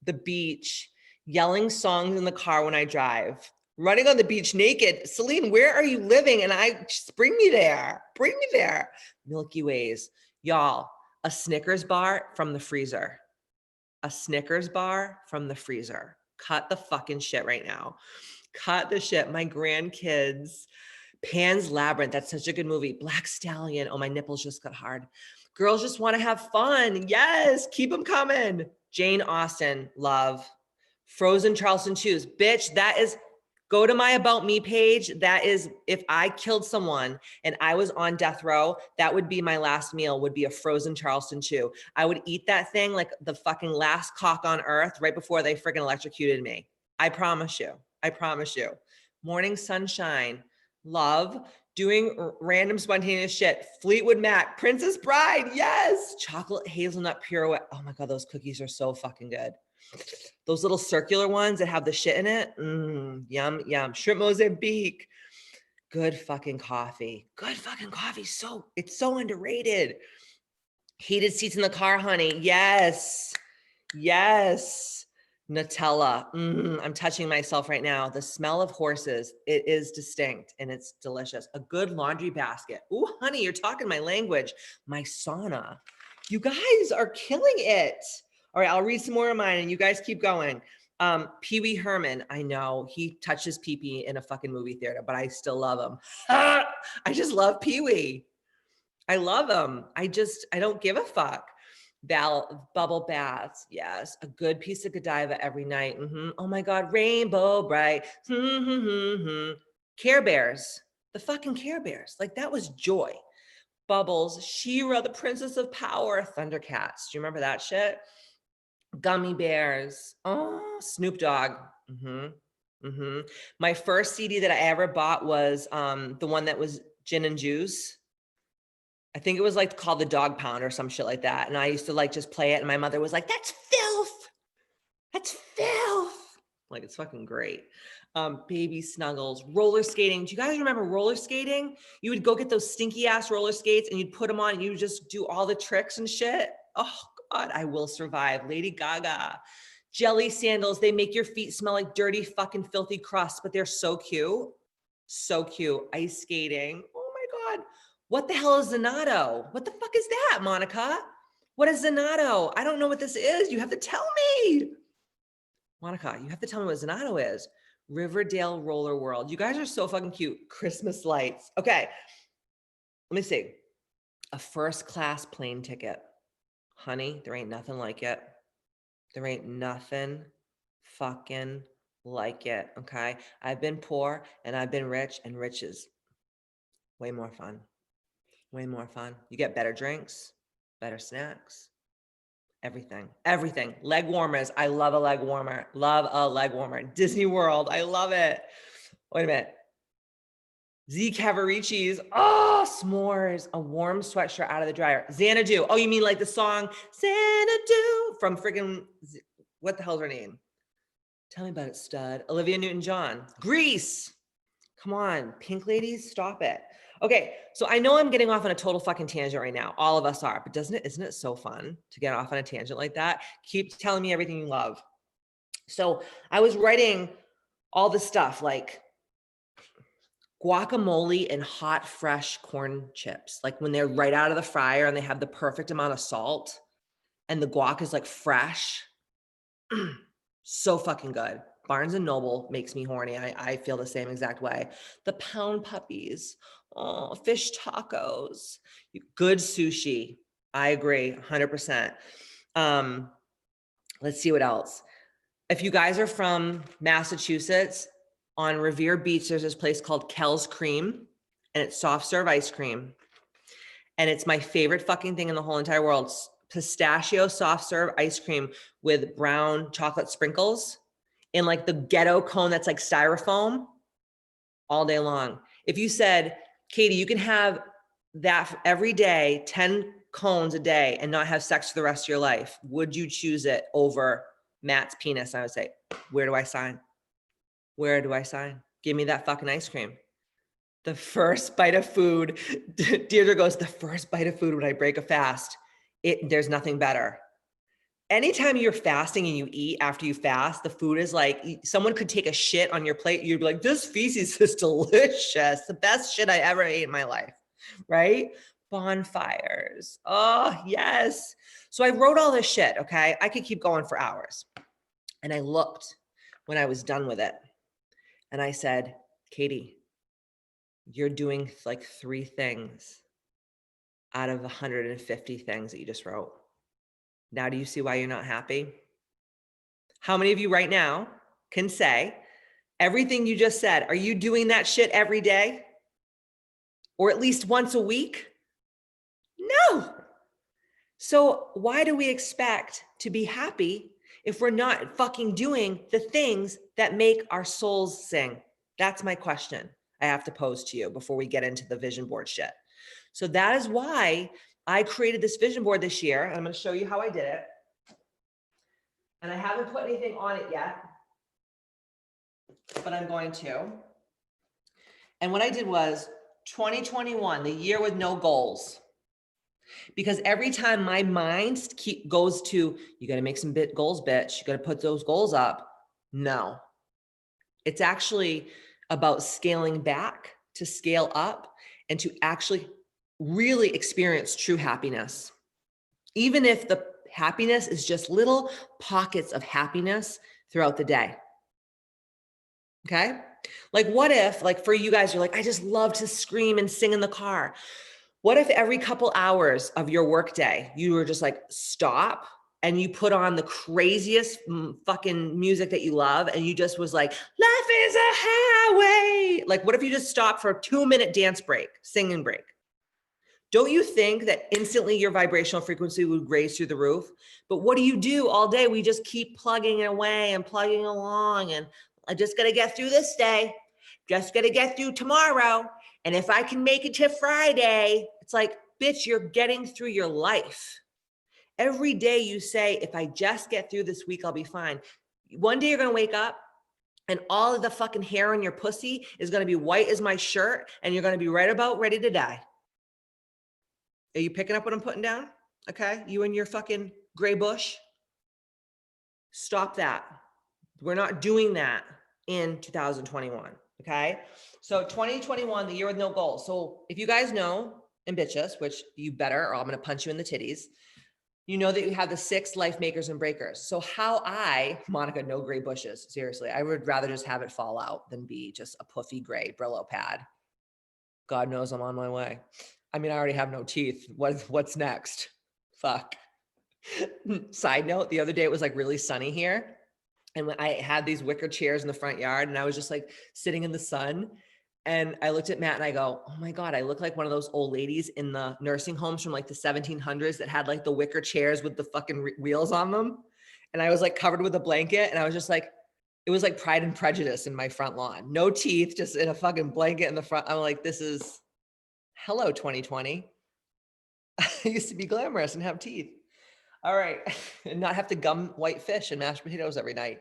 The beach, yelling songs in the car when I drive. Running on the beach naked. Celine, where are you living? And just bring me there. Milky Ways. Y'all, a Snickers bar from the freezer. Cut the fucking shit right now. Cut the shit. My grandkids. Pan's Labyrinth. That's such a good movie. Black Stallion. Oh, my nipples just got hard. Girls Just Want to Have Fun. Yes. Keep them coming. Jane Austen. Love. Frozen Charleston Chews. Bitch, go to my About Me page. That is, if I killed someone and I was on death row, that would be my last meal, would be a frozen Charleston chew. I would eat that thing like the fucking last cock on earth right before they freaking electrocuted me. I promise you. Morning Sunshine. Love. Doing random spontaneous shit. Fleetwood Mac. Princess Bride. Yes. Chocolate hazelnut pirouette. Oh my God, those cookies are so fucking good. Those little circular ones that have the shit in it. Yum. Shrimp Mozambique. good fucking coffee. Good fucking coffee. It's so underrated. Heated seats in the car, honey. Yes. Yes. Nutella. I'm touching myself right now. The smell of horses, it is distinct and it's delicious. A good laundry basket. Ooh, honey, you're talking my language. My sauna. You guys are killing it. All right, I'll read some more of mine and you guys keep going. Pee Wee Herman. I know he touches pee-pee in a fucking movie theater, but I still love him. I just love Pee Wee. I love him. I don't give a fuck. Bubble baths. Yes. A good piece of Godiva every night. Oh my God. Rainbow Bright. Care Bears. The fucking Care Bears. Like that was joy. Bubbles. She-Ra, the Princess of Power. Thundercats. Do you remember that shit? Gummy bears. Oh, Snoop Dogg. My first CD that I ever bought was the one that was Gin and Juice. I think it was like called the Dog Pound or some shit like that. And I used to like just play it. And my mother was like, that's filth. That's filth. Like, it's fucking great. Baby Snuggles, roller skating. Do you guys remember roller skating? You would go get those stinky ass roller skates and you'd put them on and you would just do all the tricks and shit. Oh God, I Will Survive. Lady Gaga. Jelly sandals. They make your feet smell like dirty fucking filthy crust, but they're so cute. So cute. Ice skating. Oh my God. What the hell is Zenato? What the fuck is that, Monica? What is Zenato? I don't know what this is. You have to tell me. Monica, you have to tell me what Zenato is. Riverdale Roller World. You guys are so fucking cute. Christmas lights. Okay. Let me see. A first class plane ticket. Honey, there ain't nothing like it. There ain't nothing fucking like it. Okay. I've been poor and I've been rich, and rich is way more fun. Way more fun. You get better drinks, better snacks, everything. Leg warmers. I love a leg warmer. Love a leg warmer. Disney World. I love it. Wait a minute. Z Cavaricci's. Oh, s'mores. A warm sweatshirt out of the dryer. Xanadu. Oh, you mean like the song Xanadu from friggin' what the hell's her name? Tell me about it, stud. Olivia Newton-John. Grease. Come on, Pink Ladies, stop it. Okay, so I know I'm getting off on a total fucking tangent right now. All of us are, but isn't it so fun to get off on a tangent like that? Keep telling me everything you love. So I was writing all this stuff like guacamole and hot, fresh corn chips, like when they're right out of the fryer and they have the perfect amount of salt and the guac is like fresh. So fucking good. Barnes and Noble makes me horny. I feel the same exact way. The pound puppies, oh, fish tacos, good sushi. I agree, 100%. Let's see what else. If you guys are from Massachusetts, on Revere Beach, there's this place called Kel's Cream, and it's soft serve ice cream. And it's my favorite fucking thing in the whole entire world. Pistachio soft serve ice cream with brown chocolate sprinkles in like the ghetto cone that's like styrofoam all day long. If you said, Katie, you can have that every day, 10 cones a day and not have sex for the rest of your life, would you choose it over Matt's penis? I would say, where do I sign? Where do I sign? Give me that fucking ice cream. The first bite of food, Deirdre goes, the first bite of food when I break a fast, there's nothing better. Anytime you're fasting and you eat after you fast, the food is like, someone could take a shit on your plate. You'd be like, this feces is delicious. The best shit I ever ate in my life, right? Bonfires. Oh, yes. So I wrote all this shit, okay? I could keep going for hours. And I looked when I was done with it. And I said, Katie, you're doing like 3 things out of 150 things that you just wrote. Now, do you see why you're not happy? How many of you right now can say everything you just said? Are you doing that shit every day? Or at least once a week? No. So why do we expect to be happy if we're not fucking doing the things that make our souls sing? That's my question I have to pose to you before we get into the vision board shit. So that is why I created this vision board this year. And I'm going to show you how I did it. And I haven't put anything on it yet, but I'm going to. And what I did was 2021, the year with no goals. Because every time my mind goes to, you got to make some goals, bitch. You got to put those goals up. No, it's actually about scaling back to scale up and to actually really experience true happiness. Even if the happiness is just little pockets of happiness throughout the day. Okay. Like what if, like for you guys, you're like, I just love to scream and sing in the car. What if every couple hours of your workday, you were just like, stop and you put on the craziest fucking music that you love and you just was like, life is a highway. Like, what if you just stopped for a 2-minute dance break, singing break? Don't you think that instantly your vibrational frequency would raise through the roof? But what do you do all day? We just keep plugging away and plugging along. And I just got to get through this day. Just got to get through tomorrow. And if I can make it to Friday, it's like, bitch, you're getting through your life. Every day you say, if I just get through this week, I'll be fine. One day you're going to wake up and all of the fucking hair on your pussy is going to be white as my shirt. And you're going to be right about ready to die. Are you picking up what I'm putting down? Okay. You and your fucking gray bush. Stop that. We're not doing that in 2021. Okay. So 2021, the year with no goals. So if you guys know, and bitches, which you better, or I'm going to punch you in the titties, you know that you have the 6 life makers and breakers. So how Monica, no gray bushes. Seriously, I would rather just have it fall out than be just a puffy gray Brillo pad. God knows I'm on my way. I mean, I already have no teeth. What's next? Fuck. Side note, the other day it was like really sunny here. And when I had these wicker chairs in the front yard and I was just like sitting in the sun. And I looked at Matt and I go, oh my God, I look like one of those old ladies in the nursing homes from like the 1700s that had like the wicker chairs with the fucking wheels on them. And I was like covered with a blanket. And I was just like, it was like Pride and Prejudice in my front lawn. No teeth, just in a fucking blanket in the front. I'm like, this is, hello, 2020. I used to be glamorous and have teeth. All right. And not have to gum white fish and mashed potatoes every night.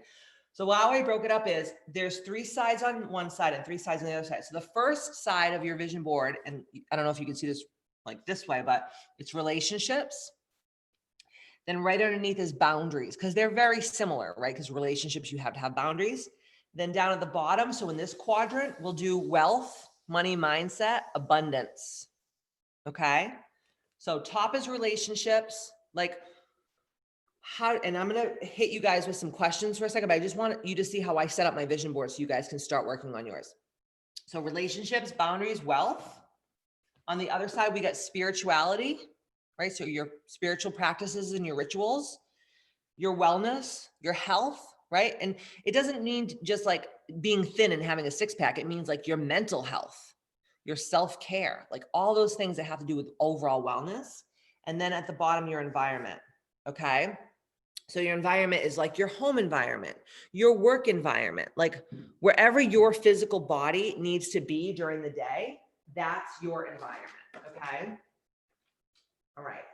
So how I broke it up is there's 3 sides on one side and 3 sides on the other side. So the first side of your vision board, and I don't know if you can see this like this way, but it's relationships. Then right underneath is boundaries, because they're very similar, right? Because relationships, you have to have boundaries. Then down at the bottom, so in this quadrant, we'll do wealth, money, mindset, abundance. Okay. So top is relationships, like how, and I'm going to hit you guys with some questions for a second, but I just want you to see how I set up my vision board so you guys can start working on yours. So relationships, boundaries, wealth. On the other side, we got spirituality, right? So your spiritual practices and your rituals, your wellness, your health, right? And it doesn't mean just like being thin and having a 6-pack. It means like your mental health, your self-care, like all those things that have to do with overall wellness. And then at the bottom, your environment. Okay. So your environment is like your home environment, your work environment, like wherever your physical body needs to be during the day, that's your environment. Okay. All right.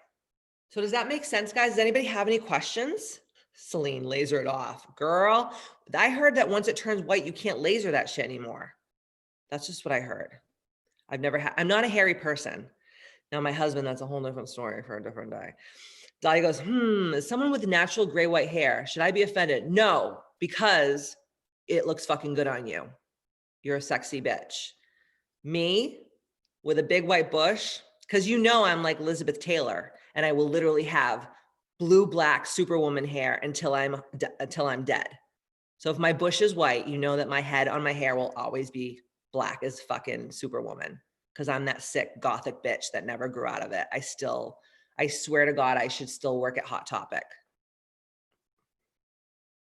So does that make sense, guys? Does anybody have any questions? Celine, laser it off. Girl, I heard that once it turns white, you can't laser that shit anymore. That's just what I heard. I'm not a hairy person. Now my husband, that's a whole different story for a different day. Dahlia goes, is someone with natural gray white hair, should I be offended? No, because it looks fucking good on you. You're a sexy bitch. Me with a big white bush, because you know I'm like Elizabeth Taylor and I will literally have blue, black superwoman hair until I'm dead. So if my bush is white, you know that my head on my hair will always be black as fucking superwoman, because I'm that sick gothic bitch that never grew out of it. I swear to God, I should still work at Hot Topic.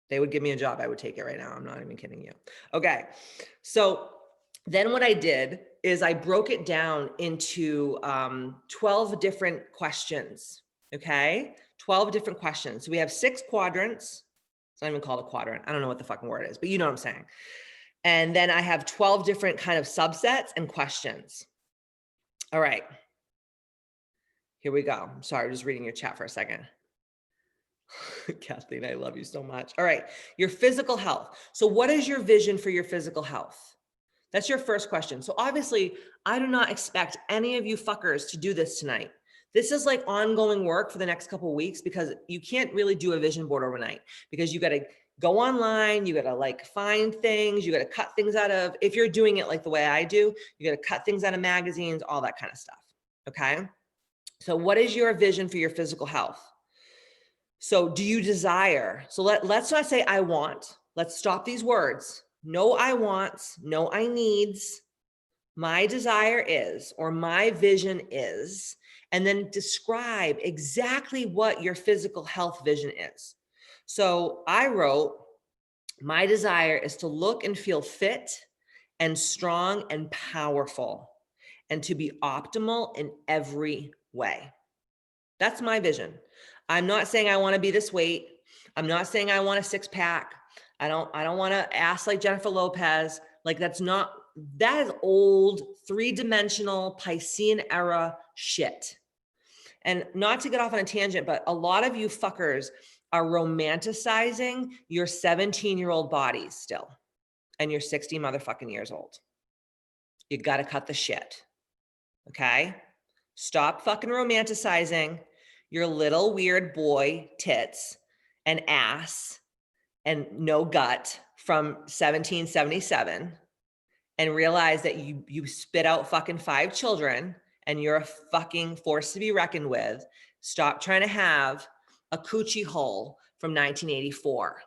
They would give me a job. I would take it right now. I'm not even kidding you. Okay. So then what I did is I broke it down into 12 different questions. Okay. 12 different questions. So we have 6 quadrants. It's not even called a quadrant. I don't know what the fucking word is, but you know what I'm saying. And then I have 12 different kind of subsets and questions. All right. Here we go. I'm sorry, I'm just reading your chat for a second. Kathleen, I love you so much. All right, your physical health. So what is your vision for your physical health? That's your first question. So obviously, I do not expect any of you fuckers to do this tonight. This is like ongoing work for the next couple of weeks because you can't really do a vision board overnight because you got to go online, you got to like find things, you got to cut things out of, if you're doing it like the way I do, you got to cut things out of magazines, all that kind of stuff. Okay. So what is your vision for your physical health? So do you desire? So let's not say I want. Let's stop these words. No I wants, no I needs. My desire is, or my vision is, and then describe exactly what your physical health vision is. So I wrote, my desire is to look and feel fit and strong and powerful and to be optimal in every way. That's my vision. I'm not saying I want to be this weight. I'm not saying I want a six pack. I don't want to ass like Jennifer Lopez. Like that is old 3-dimensional Piscean era shit. And not to get off on a tangent, but a lot of you fuckers are romanticizing your 17-year-old bodies still. And you're 60 motherfucking years old. You got to cut the shit. Okay? Stop fucking romanticizing your little weird boy tits and ass and no gut from 1777 and realize that you spit out fucking 5 children and you're a fucking force to be reckoned with. Stop trying to have a coochie hole from 1984.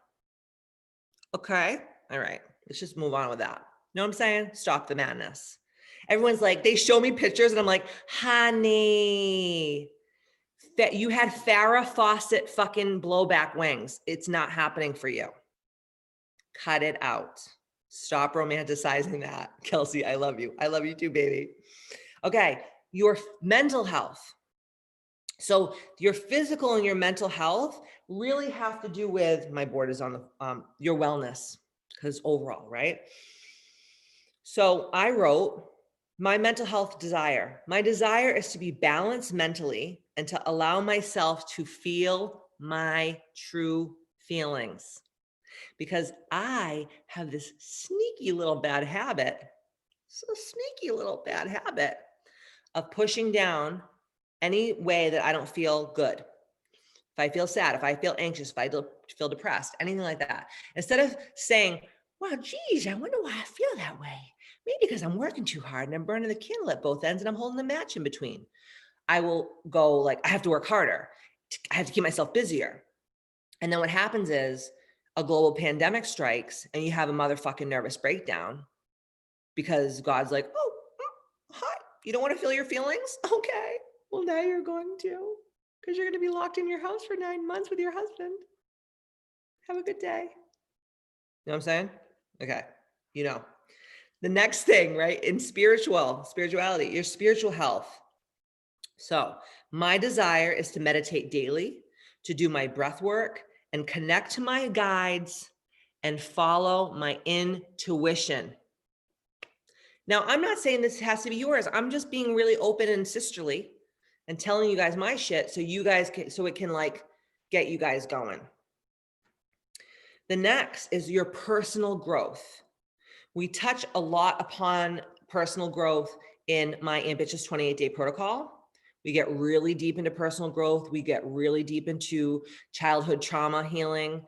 Okay? All right. Let's just move on with that. Know what I'm saying? Stop the madness. Everyone's like, they show me pictures and I'm like, honey, that you had Farrah Fawcett fucking blowback wings. It's not happening for you. Cut it out. Stop romanticizing that. Kelsey, I love you. I love you too, baby. Okay, your mental health. So your physical and your mental health really have to do with, my board is on the, your wellness, because overall, right? So I wrote, my mental health desire. My desire is to be balanced mentally and to allow myself to feel my true feelings. Because I have this sneaky little bad habit, of pushing down any way that I don't feel good. If I feel sad, if I feel anxious, if I feel depressed, anything like that. Instead of saying, well, geez, I wonder why I feel that way. Maybe because I'm working too hard and I'm burning the candle at both ends and I'm holding the match in between. I will go like, I have to work harder. I have to keep myself busier. And then what happens is a global pandemic strikes and you have a motherfucking nervous breakdown because God's like, oh, hi, you don't want to feel your feelings? Okay, well now you're going to, because you're going to be locked in your house for 9 months with your husband. Have a good day. You know what I'm saying? Okay, you know. The next thing, right, in spirituality, your spiritual health. So my desire is to meditate daily, to do my breath work and connect to my guides and follow my intuition. Now, I'm not saying this has to be yours. I'm just being really open and sisterly and telling you guys my shit so you guys can, so it can like get you guys going. The next is your personal growth. We touch a lot upon personal growth in my Ambitious 28-Day Protocol. We get really deep into personal growth. We get really deep into childhood trauma healing,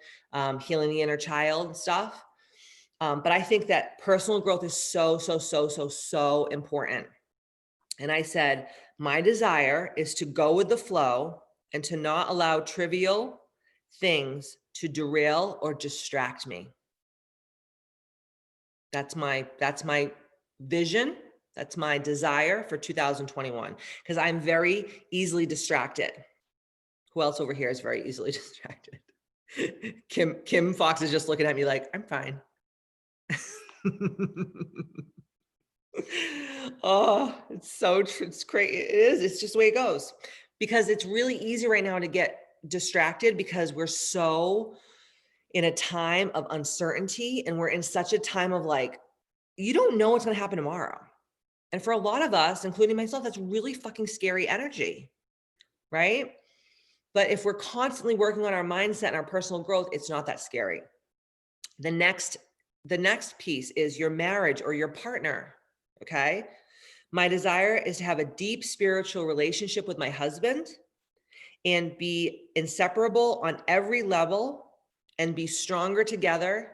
healing the inner child stuff. But I think that personal growth is so important. And I said, my desire is to go with the flow and to not allow trivial things to derail or distract me. That's my vision. That's my desire for 2021, because I'm very easily distracted. Who else over here is very easily distracted? Kim Fox is just looking at me like, I'm fine. Oh, it's so true. It's crazy. It is. It's just the way it goes, because it's really easy right now to get distracted because we're so in a time of uncertainty and we're in such a time of like, you don't know what's going to happen tomorrow. And for a lot of us, including myself, that's really fucking scary energy, right? But if we're constantly working on our mindset and our personal growth, it's not that scary. The next the next piece is your marriage or your partner. Okay. My desire is to have a deep spiritual relationship with my husband and be inseparable on every level and be stronger together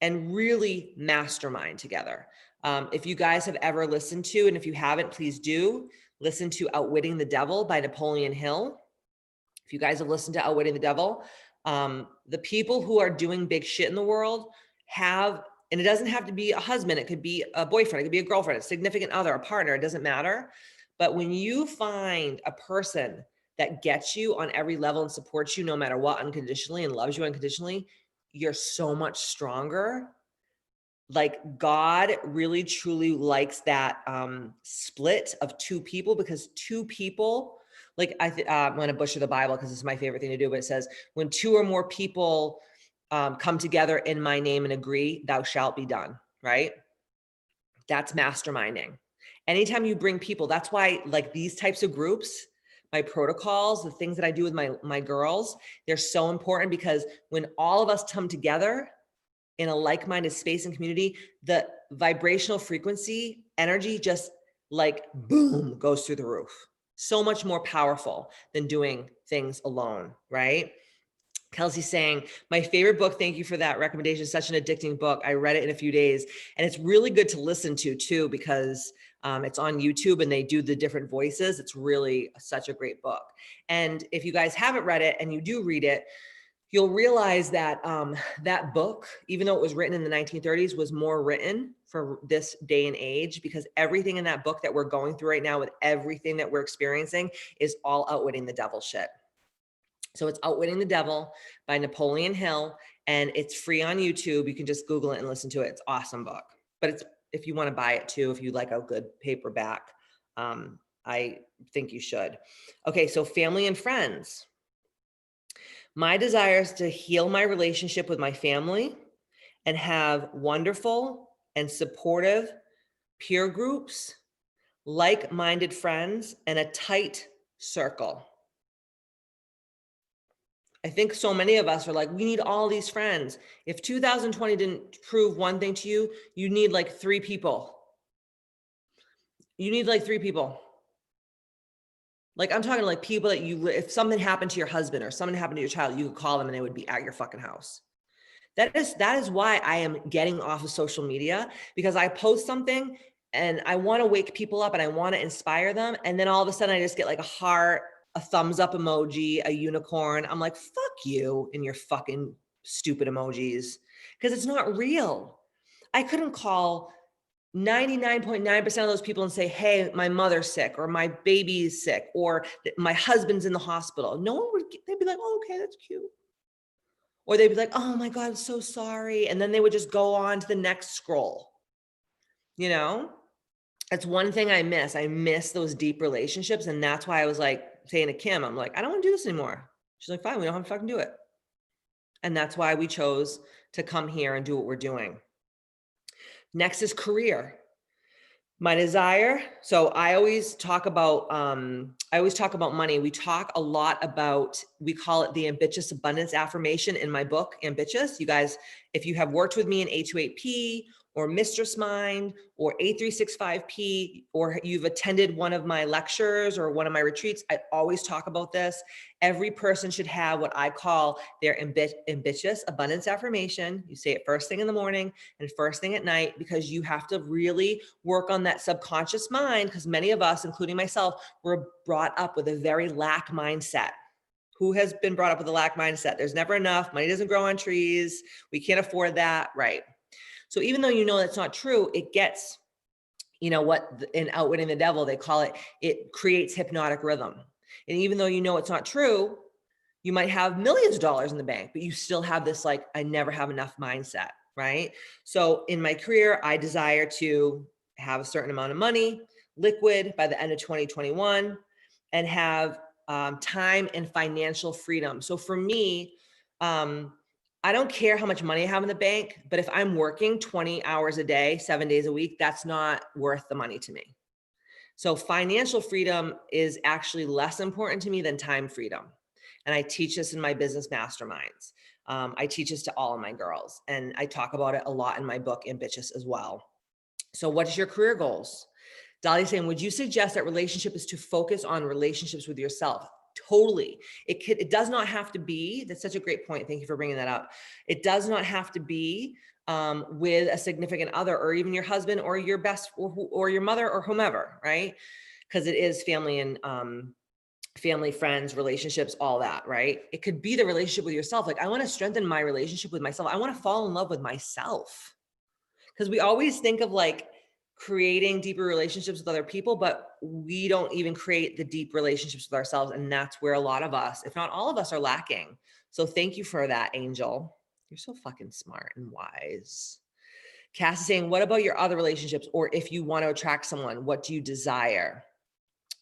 and really mastermind together. If you guys have ever listened to, and if you haven't, please do listen to Outwitting the Devil by Napoleon Hill. If you guys have listened to Outwitting the Devil, the people who are doing big shit in the world have, and it doesn't have to be a husband, it could be a boyfriend, it could be a girlfriend, a significant other, a partner, it doesn't matter. But when you find a person that gets you on every level and supports you no matter what unconditionally and loves you unconditionally, you're so much stronger. Like God really truly likes that split of two people, because two people, like I'm going to butcher the Bible because it's my favorite thing to do, but it says, when two or more people come together in my name and agree, thou shalt be done, right? That's masterminding. Anytime you bring people, that's why like these types of groups, my protocols, the things that I do with my girls, they're so important, because when all of us come together in a like-minded space and community, the vibrational frequency, energy just like boom, goes through the roof. So much more powerful than doing things alone, right? Kelsey's saying, my favorite book, thank you for that recommendation, such an addicting book. I read it in a few days, and it's really good to listen to too, because it's on YouTube and they do the different voices. It's really such a great book. And if you guys haven't read it and you do read it, you'll realize that that book, even though it was written in the 1930s, was more written for this day and age, because everything in that book that we're going through right now with everything that we're experiencing is all outwitting the devil shit. So it's Outwitting the Devil by Napoleon Hill, and it's free on YouTube. You can just Google it and listen to it. It's an awesome book. But it's, if you want to buy it too, if you like a good paperback, I think you should. Okay, so family and friends. My desire is to heal my relationship with my family and have wonderful and supportive peer groups, like-minded friends, and a tight circle. I think so many of us are like, we need all these friends. If 2020 didn't prove one thing to you, you need like 3 people. You need like 3 people. Like I'm talking like people that you, if something happened to your husband or something happened to your child, you could call them and they would be at your fucking house. That is why I am getting off of social media, because I post something and I want to wake people up and I want to inspire them. And then all of a sudden I just get like a heart, a thumbs up emoji, a unicorn. I'm like, fuck you and your fucking stupid emojis, because it's not real. I couldn't call 99.9% of those people and say, hey, my mother's sick, or my baby's sick, or my husband's in the hospital. No one would, they'd be like, oh, okay, that's cute. Or they'd be like, oh my God, I'm so sorry. And then they would just go on to the next scroll. You know, that's one thing I miss. I miss those deep relationships. And that's why I was like saying to Kim, I'm like, I don't want to do this anymore. She's like, fine, we don't have to fucking do it. And that's why we chose to come here and do what we're doing. Next is career. My desire. So I always talk about money. We talk a lot about, we call it the ambitious abundance affirmation in my book, Ambitious. You guys, if you have worked with me in A28P or Mistress Mind or A365P, or you've attended one of my lectures or one of my retreats, I always talk about this. Every person should have what I call their ambitious abundance affirmation. You say it first thing in the morning and first thing at night, because you have to really work on that subconscious mind, because many of us, including myself, were brought up with a very lack mindset. Who has been brought up with a lack mindset? There's never enough. Money doesn't grow on trees. We can't afford that, right? So even though you know that's not true, it gets, you know what, in Outwitting the Devil, they call it, it creates hypnotic rhythm. And even though you know it's not true, you might have millions of dollars in the bank, but you still have this like, I never have enough mindset, right? So in my career, I desire to have a certain amount of money, liquid by the end of 2021, and have time and financial freedom. So for me, I don't care how much money I have in the bank, but if I'm working 20 hours a day, 7 days a week, that's not worth the money to me. So financial freedom is actually less important to me than time freedom. And I teach this in my business masterminds. I teach this to all of my girls, and I talk about it a lot in my book, Ambitious, as well. So what is your career goals? Dolly's saying, would you suggest that relationship is to focus on relationships with yourself? Totally. It does not have to be, that's such a great point. Thank you for bringing that up. It does not have to be with a significant other, or even your husband, or your best, or your mother, or whomever, right? Because it is family and family, friends, relationships, all that, right? It could be the relationship with yourself. Like, I want to strengthen my relationship with myself. I want to fall in love with myself. Because we always think of like creating deeper relationships with other people, but we don't even create the deep relationships with ourselves. And that's where a lot of us, if not all of us, are lacking. So thank you for that, Angel. You're so fucking smart and wise. Cass is saying, what about your other relationships? Or if you want to attract someone, what do you desire?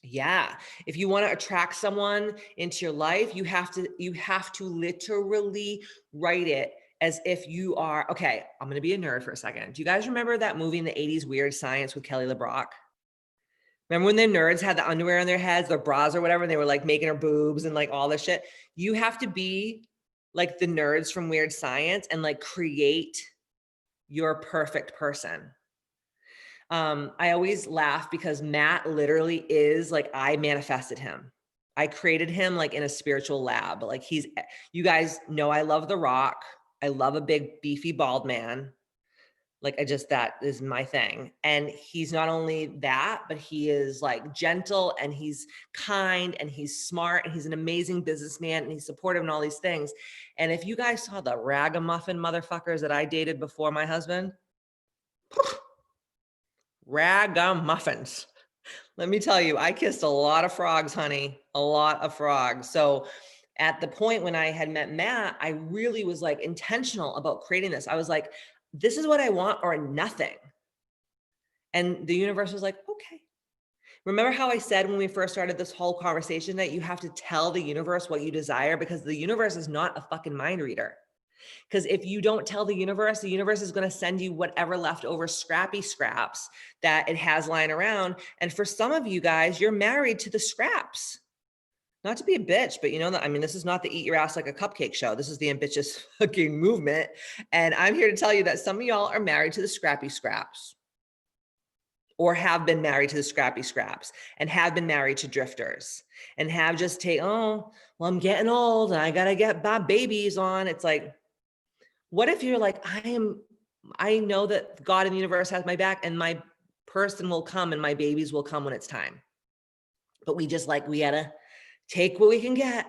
Yeah. If you want to attract someone into your life, you have to literally write it as if you are, okay, I'm going to be a nerd for a second. Do you guys remember that movie in the 80s, Weird Science, with Kelly LeBrock? Remember when the nerds had the underwear on their heads, their bras or whatever, and they were like making her boobs and like all this shit? You have to be like the nerds from Weird Science and like create your perfect person. I always laugh because Matt literally is like, I manifested him. I created him like in a spiritual lab. Like you guys know, I love The Rock. I love a big beefy bald man. Like that is my thing. And he's not only that, but he is like gentle, and he's kind, and he's smart, and he's an amazing businessman, and he's supportive and all these things. And if you guys saw the ragamuffin motherfuckers that I dated before my husband, ragamuffins. Let me tell you, I kissed a lot of frogs, honey, a lot of frogs. So at the point when I had met Matt, I really was like intentional about creating this. I was like, this is what I want or nothing. And the universe was like, okay. Remember how I said when we first started this whole conversation that you have to tell the universe what you desire, because the universe is not a fucking mind reader. Because if you don't tell the universe is going to send you whatever leftover scrappy scraps that it has lying around. And for some of you guys, you're married to the scraps. Not to be a bitch, but you know, I mean, this is not the eat your ass like a cupcake show. This is the ambitious fucking movement. And I'm here to tell you that some of y'all are married to the scrappy scraps, or have been married to the scrappy scraps, and have been married to drifters, and have just well, I'm getting old and I got to get my babies on. It's like, what if you're like, I know that God and the universe has my back, and my person will come and my babies will come when it's time. But we gotta take what we can get.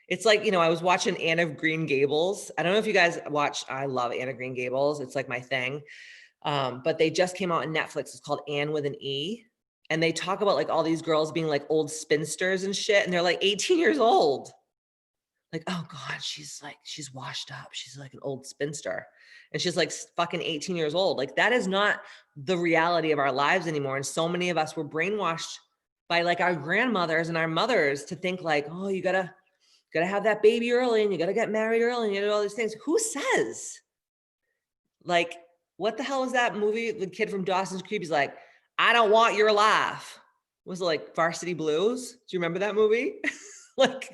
It's like, you know, I was watching Anne of Green Gables. I don't know if you guys watch, I love Anne of Green Gables. It's like my thing. But they just came out on Netflix. It's called Anne with an E. And they talk about like all these girls being like old spinsters and shit. And they're like 18 years old. Like, oh God, she's washed up. She's like an old spinster. And she's like fucking 18 years old. Like, that is not the reality of our lives anymore. And so many of us were brainwashed by like our grandmothers and our mothers to think like, oh, you gotta have that baby early, and you gotta get married early, and you do all these things. Who says? Like, what the hell is that movie? The kid from Dawson's Creek, he's like, I don't want your life. Was it like Varsity Blues? Do you remember that movie? Like,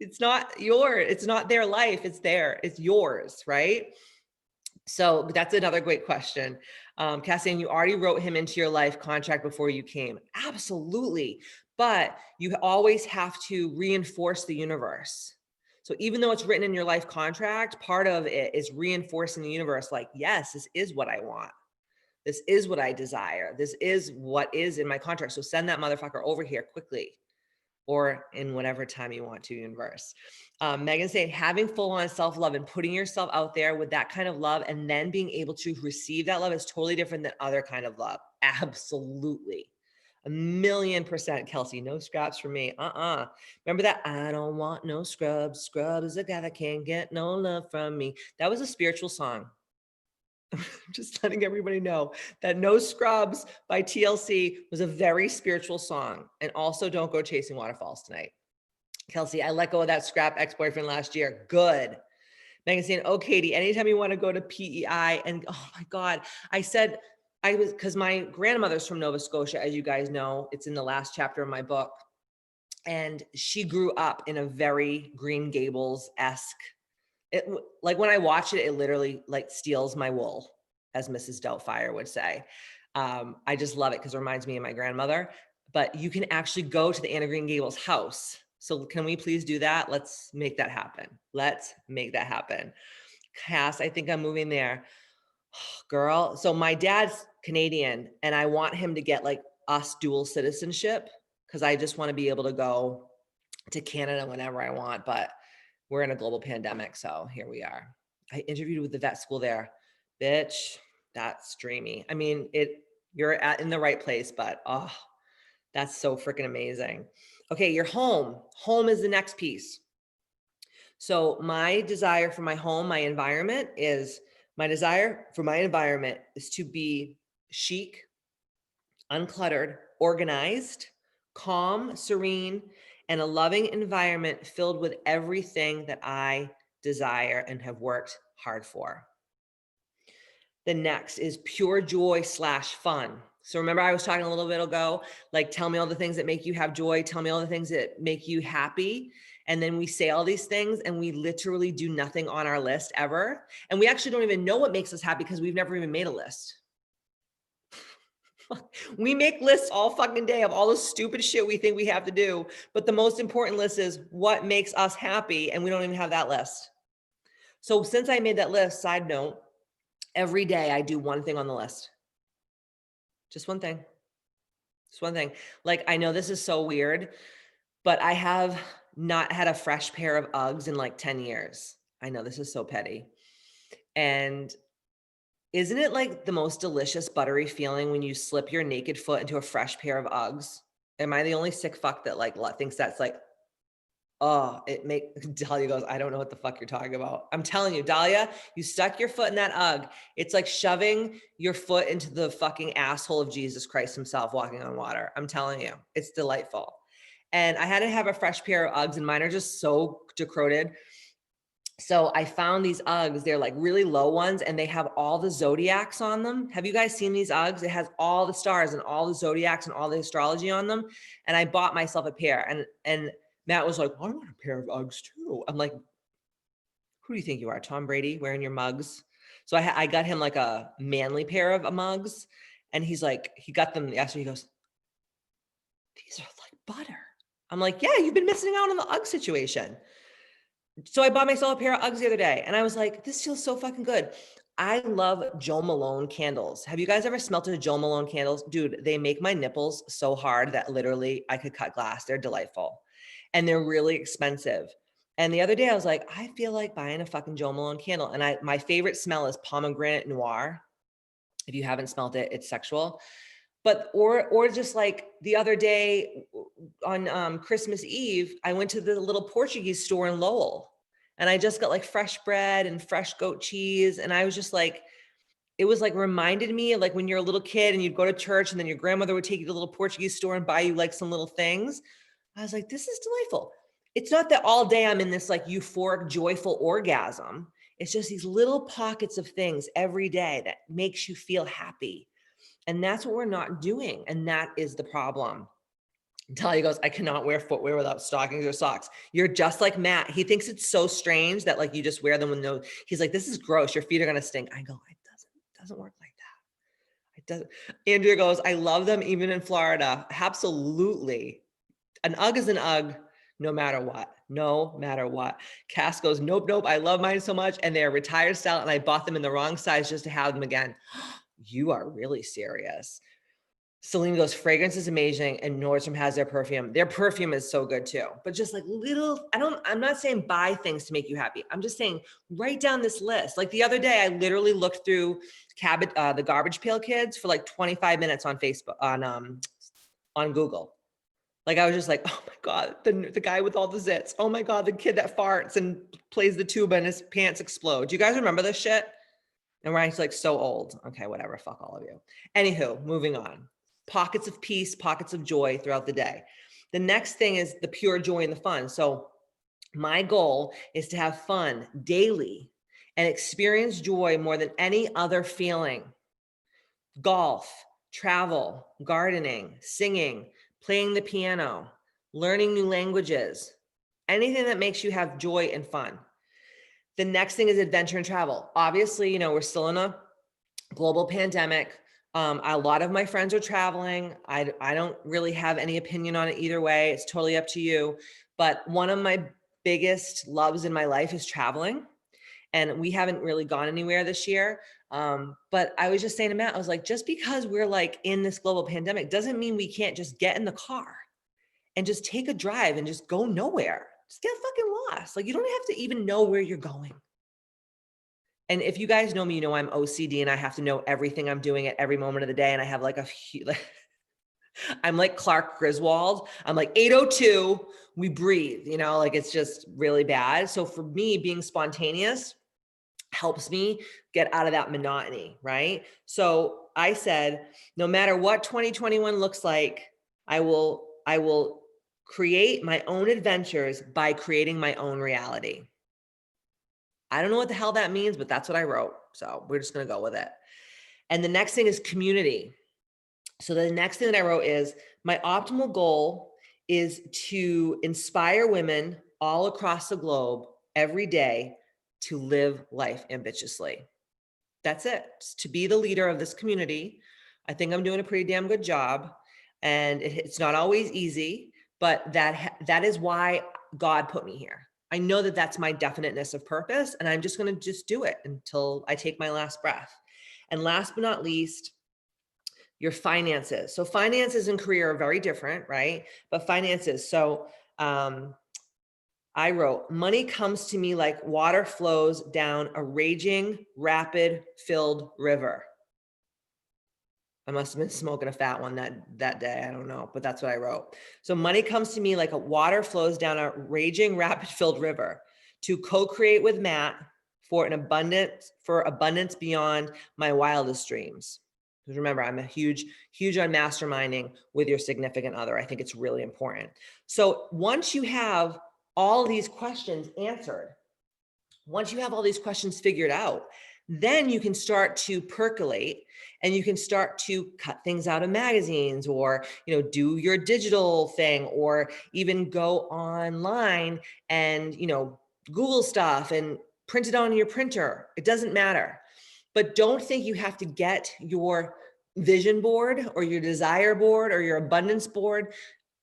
it's not it's not their life. It's yours, right? So that's another great question. Cassian, you already wrote him into your life contract before you came. Absolutely. But you always have to reinforce the universe. So even though it's written in your life contract, part of it is reinforcing the universe. Like, yes, this is what I want. This is what I desire. This is what is in my contract. So send that motherfucker over here quickly, or in whatever time you want to, universe. Megan saying, having full on self-love and putting yourself out there with that kind of love, and then being able to receive that love, is totally different than other kind of love. Absolutely. 1,000,000%, Kelsey. No scraps for me. Remember that? I don't want no scrubs. Scrub is a guy that can't get no love from me. That was a spiritual song. Just letting everybody know that No Scrubs by TLC was a very spiritual song. And also, don't go chasing waterfalls tonight. Kelsey, I let go of that scrap ex-boyfriend last year. Good. Megan saying, oh, Katie, anytime you want to go to PEI, and oh my God, I said, because my grandmother's from Nova Scotia, as you guys know, it's in the last chapter of my book. And she grew up in a very Green Gables-esque, like when I watch it, it literally like steals my wool, as Mrs. Doubtfire would say. I just love it because it reminds me of my grandmother. But you can actually go to the Anna Green Gables house. So can we please do that? Let's make that happen. Let's make that happen. Cass, I think I'm moving there. Girl, so my dad's Canadian and I want him to get like us dual citizenship because I just want to be able to go to Canada whenever I want, but we're in a global pandemic, so here we are. I interviewed with the vet school there. Bitch, that's dreamy. I mean, you're in the right place, but oh, that's so freaking amazing. Okay, your home. Home is the next piece. So my desire for my home, my environment is to be chic, uncluttered, organized, calm, serene, and a loving environment filled with everything that I desire and have worked hard for. The next is pure joy / fun. So remember I was talking a little bit ago, like tell me all the things that make you have joy, tell me all the things that make you happy. And then we say all these things and we literally do nothing on our list ever. And we actually don't even know what makes us happy because we've never even made a list. We make lists all fucking day of all the stupid shit we think we have to do. But the most important list is what makes us happy. And we don't even have that list. So since I made that list, side note, every day I do one thing on the list. Just one thing. Just one thing. Like, I know this is so weird, but I have not had a fresh pair of Uggs in like 10 years. I know this is so petty. And isn't it like the most delicious buttery feeling when you slip your naked foot into a fresh pair of Uggs? Am I the only sick fuck that like thinks that's like, oh, Dahlia goes, I don't know what the fuck you're talking about. I'm telling you, Dahlia, you stuck your foot in that Ugg. It's like shoving your foot into the fucking asshole of Jesus Christ himself walking on water. I'm telling you, it's delightful. And I had to have a fresh pair of Uggs and mine are just so decrepit. So I found these Uggs, they're like really low ones and they have all the zodiacs on them. Have you guys seen these Uggs? It has all the stars and all the zodiacs and all the astrology on them. And I bought myself a pair and Matt was like, I want a pair of Uggs too. I'm like, who do you think you are? Tom Brady wearing your mugs? So I got him like a manly pair of mugs and he's like, he got them yesterday. He goes, these are like butter. I'm like, yeah, you've been missing out on the Ugg situation. So I bought myself a pair of Uggs the other day and I was like, this feels so fucking good. I love Jo Malone candles. Have you guys ever smelled a Jo Malone candles? Dude, they make my nipples so hard that literally I could cut glass. They're delightful and they're really expensive. And the other day I was like, I feel like buying a fucking Jo Malone candle. And my favorite smell is pomegranate noir. If you haven't smelled it, it's sexual. But, or just like the other day on Christmas Eve, I went to the little Portuguese store in Lowell and I just got like fresh bread and fresh goat cheese. And I was just like, it was like reminded me of like when you're a little kid and you'd go to church and then your grandmother would take you to the little Portuguese store and buy you like some little things. I was like, this is delightful. It's not that all day I'm in this like euphoric, joyful orgasm. It's just these little pockets of things every day that makes you feel happy. And that's what we're not doing. And that is the problem. Talia goes, I cannot wear footwear without stockings or socks. You're just like Matt. He thinks it's so strange that like you just wear them with no, he's like, this is gross. Your feet are going to stink. I go, it doesn't work like that. It doesn't. Andrea goes, I love them even in Florida. Absolutely. An Ugg is an Ugg no matter what. No matter what. Cass goes, nope. I love mine so much. And they're retired style. And I bought them in the wrong size just to have them again. You are really serious. Celine goes, fragrance is amazing. And Nordstrom has their perfume. Their perfume is so good too. But just like little, I'm not saying buy things to make you happy. I'm just saying write down this list. Like the other day, I literally looked through the Garbage Pail Kids for like 25 minutes on Facebook, on Google. Like I was just like, oh my God, the guy with all the zits. Oh my God, the kid that farts and plays the tuba and his pants explode. Do you guys remember this shit? And Ryan's like so old. Okay, whatever, fuck all of you. Anywho, moving on. Pockets of peace, pockets of joy throughout the day. The next thing is the pure joy and the fun. So my goal is to have fun daily and experience joy more than any other feeling. Golf, travel, gardening, singing, playing the piano, learning new languages, anything that makes you have joy and fun. The next thing is adventure and travel. Obviously, we're still in a global pandemic. A lot of my friends are traveling. I don't really have any opinion on it either way. It's totally up to you. But one of my biggest loves in my life is traveling. And we haven't really gone anywhere this year. But I was just saying to Matt, I was like, just because we're like in this global pandemic doesn't mean we can't just get in the car and just take a drive and just go nowhere. Just get fucking lost. Like, you don't have to even know where you're going. And if you guys know me, you know I'm OCD and I have to know everything I'm doing at every moment of the day. And I have like I'm like Clark Griswold. I'm like 8:02, we breathe, like it's just really bad. So for me, being spontaneous helps me get out of that monotony, right? So I said, no matter what 2021 looks like, I will create my own adventures by creating my own reality. I don't know what the hell that means, but that's what I wrote. So we're just going to go with it. And the next thing is community. So the next thing that I wrote is my optimal goal is to inspire women all across the globe every day to live life ambitiously. That's it. Just to be the leader of this community. I think I'm doing a pretty damn good job, and it's not always easy, but that is why God put me here. I know that that's my definiteness of purpose, and I'm just going to just do it until I take my last breath. And last but not least, your finances. So finances and career are very different, right? But finances. So I wrote, money comes to me like water flows down a raging, rapid filled river. I must have been smoking a fat one that day. I don't know, but that's what I wrote. So money comes to me like a water flows down a raging, rapid filled river. To co-create with Matt for abundance beyond my wildest dreams. Because remember, I'm a huge on masterminding with your significant other. I think it's really important. So once you have all these questions answered, once you have all these questions figured out, then you can start to percolate and you can start to cut things out of magazines, or do your digital thing, or even go online and Google stuff and print it on your printer. It doesn't matter. But don't think you have to get your vision board or your desire board or your abundance board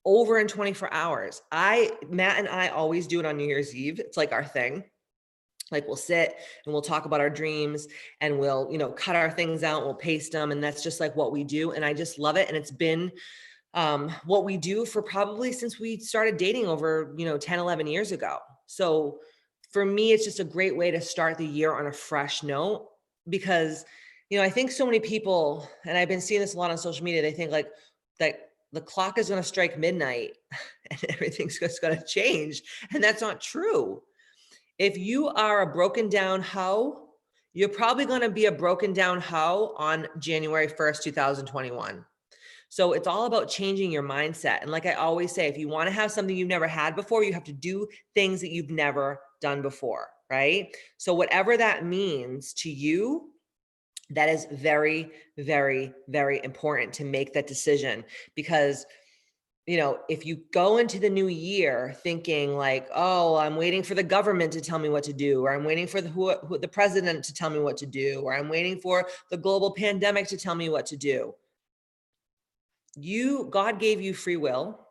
over in 24 hours. Matt and I always do it on New Year's Eve. It's like our thing. Like, we'll sit and we'll talk about our dreams, and we'll, cut our things out, we'll paste them. And that's just like what we do. And I just love it. And it's been what we do for probably since we started dating over, 10, 11 years ago. So for me, it's just a great way to start the year on a fresh note, because, I think so many people, and I've been seeing this a lot on social media, they think like that the clock is going to strike midnight and everything's just going to change. And that's not true. If you are a broken down hoe, you're probably going to be a broken down hoe on January 1st, 2021. So it's all about changing your mindset. And like I always say, if you want to have something you've never had before, you have to do things that you've never done before, right? So whatever that means to you, that is very, very, very important to make that decision. Because if you go into the new year thinking like, oh, I'm waiting for the government to tell me what to do, or I'm waiting for the president to tell me what to do, or I'm waiting for the global pandemic to tell me what to do. God gave you free will,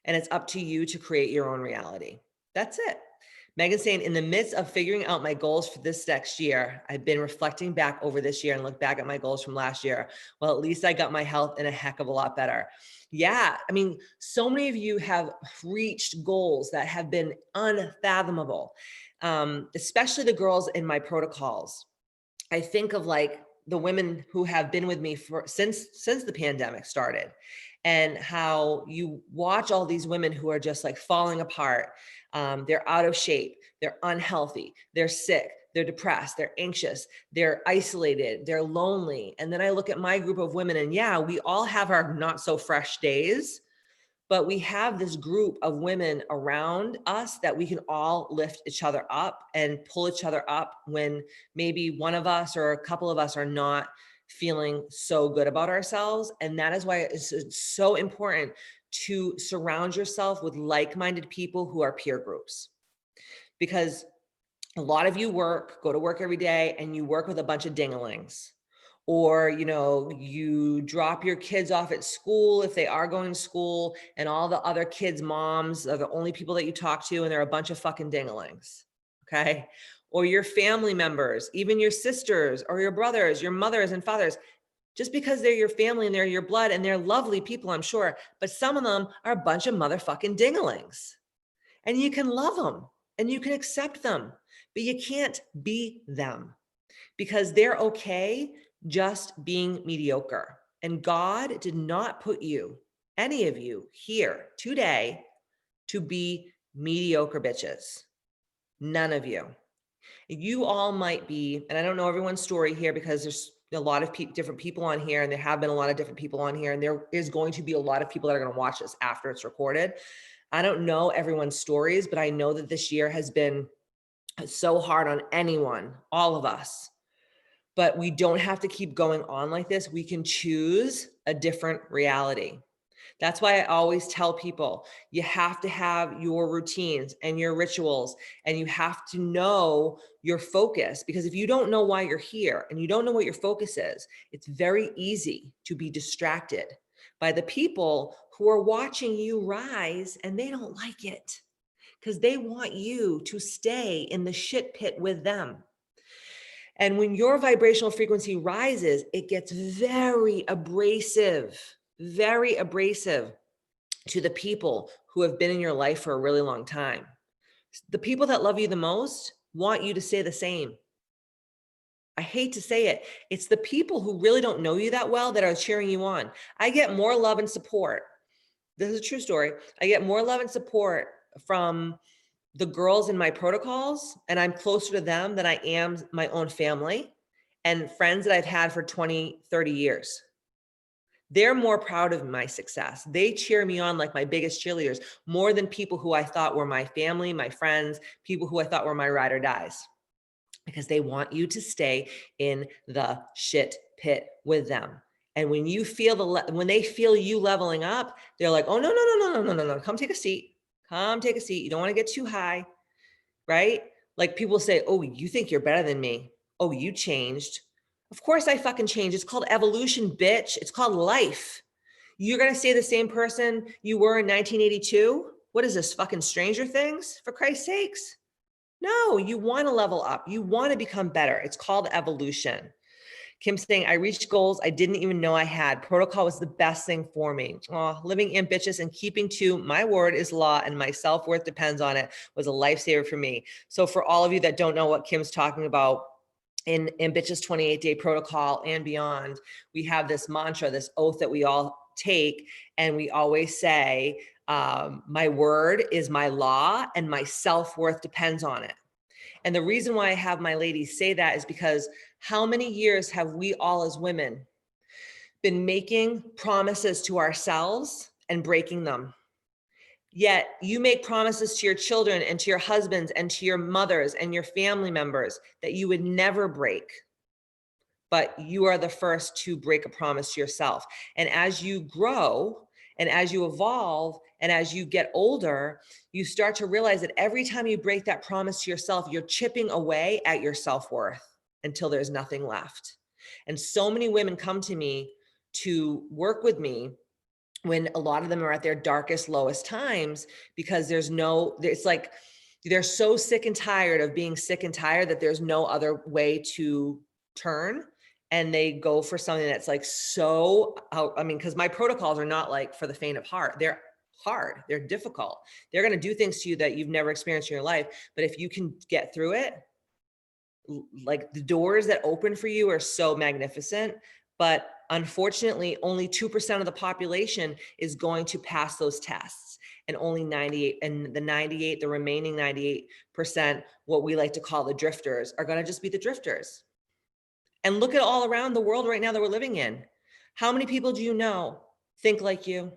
and it's up to you to create your own reality. That's it. Megan's saying, in the midst of figuring out my goals for this next year, I've been reflecting back over this year and look back at my goals from last year. Well, at least I got my health in a heck of a lot better. Yeah. I mean, so many of you have reached goals that have been unfathomable, especially the girls in my protocols. I think of like the women who have been with me since the pandemic started, and how you watch all these women who are just like falling apart. They're out of shape, they're unhealthy, they're sick, they're depressed, they're anxious, they're isolated, they're lonely. And then I look at my group of women, and yeah, we all have our not so fresh days, but we have this group of women around us that we can all lift each other up and pull each other up when maybe one of us or a couple of us are not feeling so good about ourselves. And that is why it's so important to surround yourself with like-minded people who are peer groups. Because a lot of you go to work every day and you work with a bunch of dinglings. Or, you drop your kids off at school if they are going to school, and all the other kids' moms are the only people that you talk to, and they're a bunch of fucking dinglings. Okay. Or your family members, even your sisters or your brothers, your mothers and fathers, just because they're your family and they're your blood and they're lovely people, I'm sure, but some of them are a bunch of motherfucking dinglings. And you can love them and you can accept them, but you can't be them because they're okay just being mediocre. And God did not put you, any of you here today, to be mediocre bitches. None of you. You all might be, and I don't know everyone's story here because there's a lot of different people on here, and there have been a lot of different people on here, and there is going to be a lot of people that are going to watch this after it's recorded. I don't know everyone's stories, but I know that this year has been so hard on anyone, all of us. But we don't have to keep going on like this. We can choose a different reality. That's why I always tell people, you have to have your routines and your rituals, and you have to know your focus, because if you don't know why you're here and you don't know what your focus is, it's very easy to be distracted by the people who are watching you rise, and they don't like it because they want you to stay in the shit pit with them. And when your vibrational frequency rises, it gets very abrasive to the people who have been in your life for a really long time. The people that love you the most want you to stay the same. I hate to say it. It's the people who really don't know you that well that are cheering you on. I get more love and support. This is a true story. I get more love and support from the girls in my protocols, and I'm closer to them than I am my own family and friends that I've had for 20, 30 years. They're more proud of my success. They cheer me on like my biggest cheerleaders, more than people who I thought were my family, my friends, people who I thought were my ride or dies, because they want you to stay in the shit pit with them. And when you feel when they feel you leveling up, they're like, oh, no, come take a seat. Come take a seat. You don't want to get too high, right? Like people say, oh, you think you're better than me. Oh, you changed. Of course I fucking changed. It's called evolution, bitch. It's called life. You're going to stay the same person you were in 1982? What is this, fucking Stranger Things, for Christ's sakes? No, you want to level up. You want to become better. It's called evolution. Kim's saying, I reached goals I didn't even know I had. Protocol was the best thing for me. Oh, living ambitious and keeping to my word is law, and my self-worth depends on it was a lifesaver for me. So for all of you that don't know what Kim's talking about, in Ambitious 28-Day Protocol and beyond, we have this mantra, this oath that we all take, and we always say, my word is my law and my self-worth depends on it. And the reason why I have my ladies say that is because how many years have we all as women been making promises to ourselves and breaking them? Yet you make promises to your children and to your husbands and to your mothers and your family members that you would never break. But you are the first to break a promise to yourself. And as you grow and as you evolve and as you get older, you start to realize that every time you break that promise to yourself, you're chipping away at your self-worth until there's nothing left. And so many women come to me to work with me when a lot of them are at their darkest, lowest times, because it's like they're so sick and tired of being sick and tired that there's no other way to turn. And they go for something that's like because my protocols are not like for the faint of heart. They're hard, they're difficult. They're going to do things to you that you've never experienced in your life. But if you can get through it, like the doors that open for you are so magnificent. But unfortunately, only 2% of the population is going to pass those tests. And only 98, and the remaining 98%, what we like to call the drifters, are going to just be the drifters. And look at all around the world right now that we're living in. How many people do you know think like you?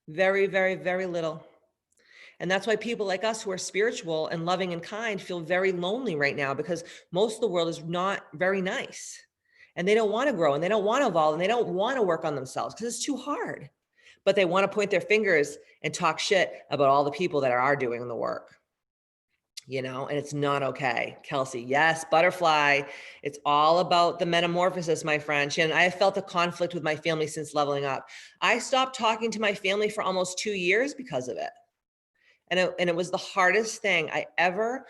Very, very, very little. And that's why people like us who are spiritual and loving and kind feel very lonely right now, because most of the world is not very nice. and they don't want to grow and they don't want to evolve and they don't want to work on themselves because it's too hard. But they want to point their fingers and talk shit about all the people that are doing the work, you know, and it's not okay. Kelsey, yes, butterfly. It's all about the metamorphosis, my friend. Shannon, I have felt a conflict with my family since leveling up. I stopped talking to my family for almost 2 years because of it. And it was the hardest thing I ever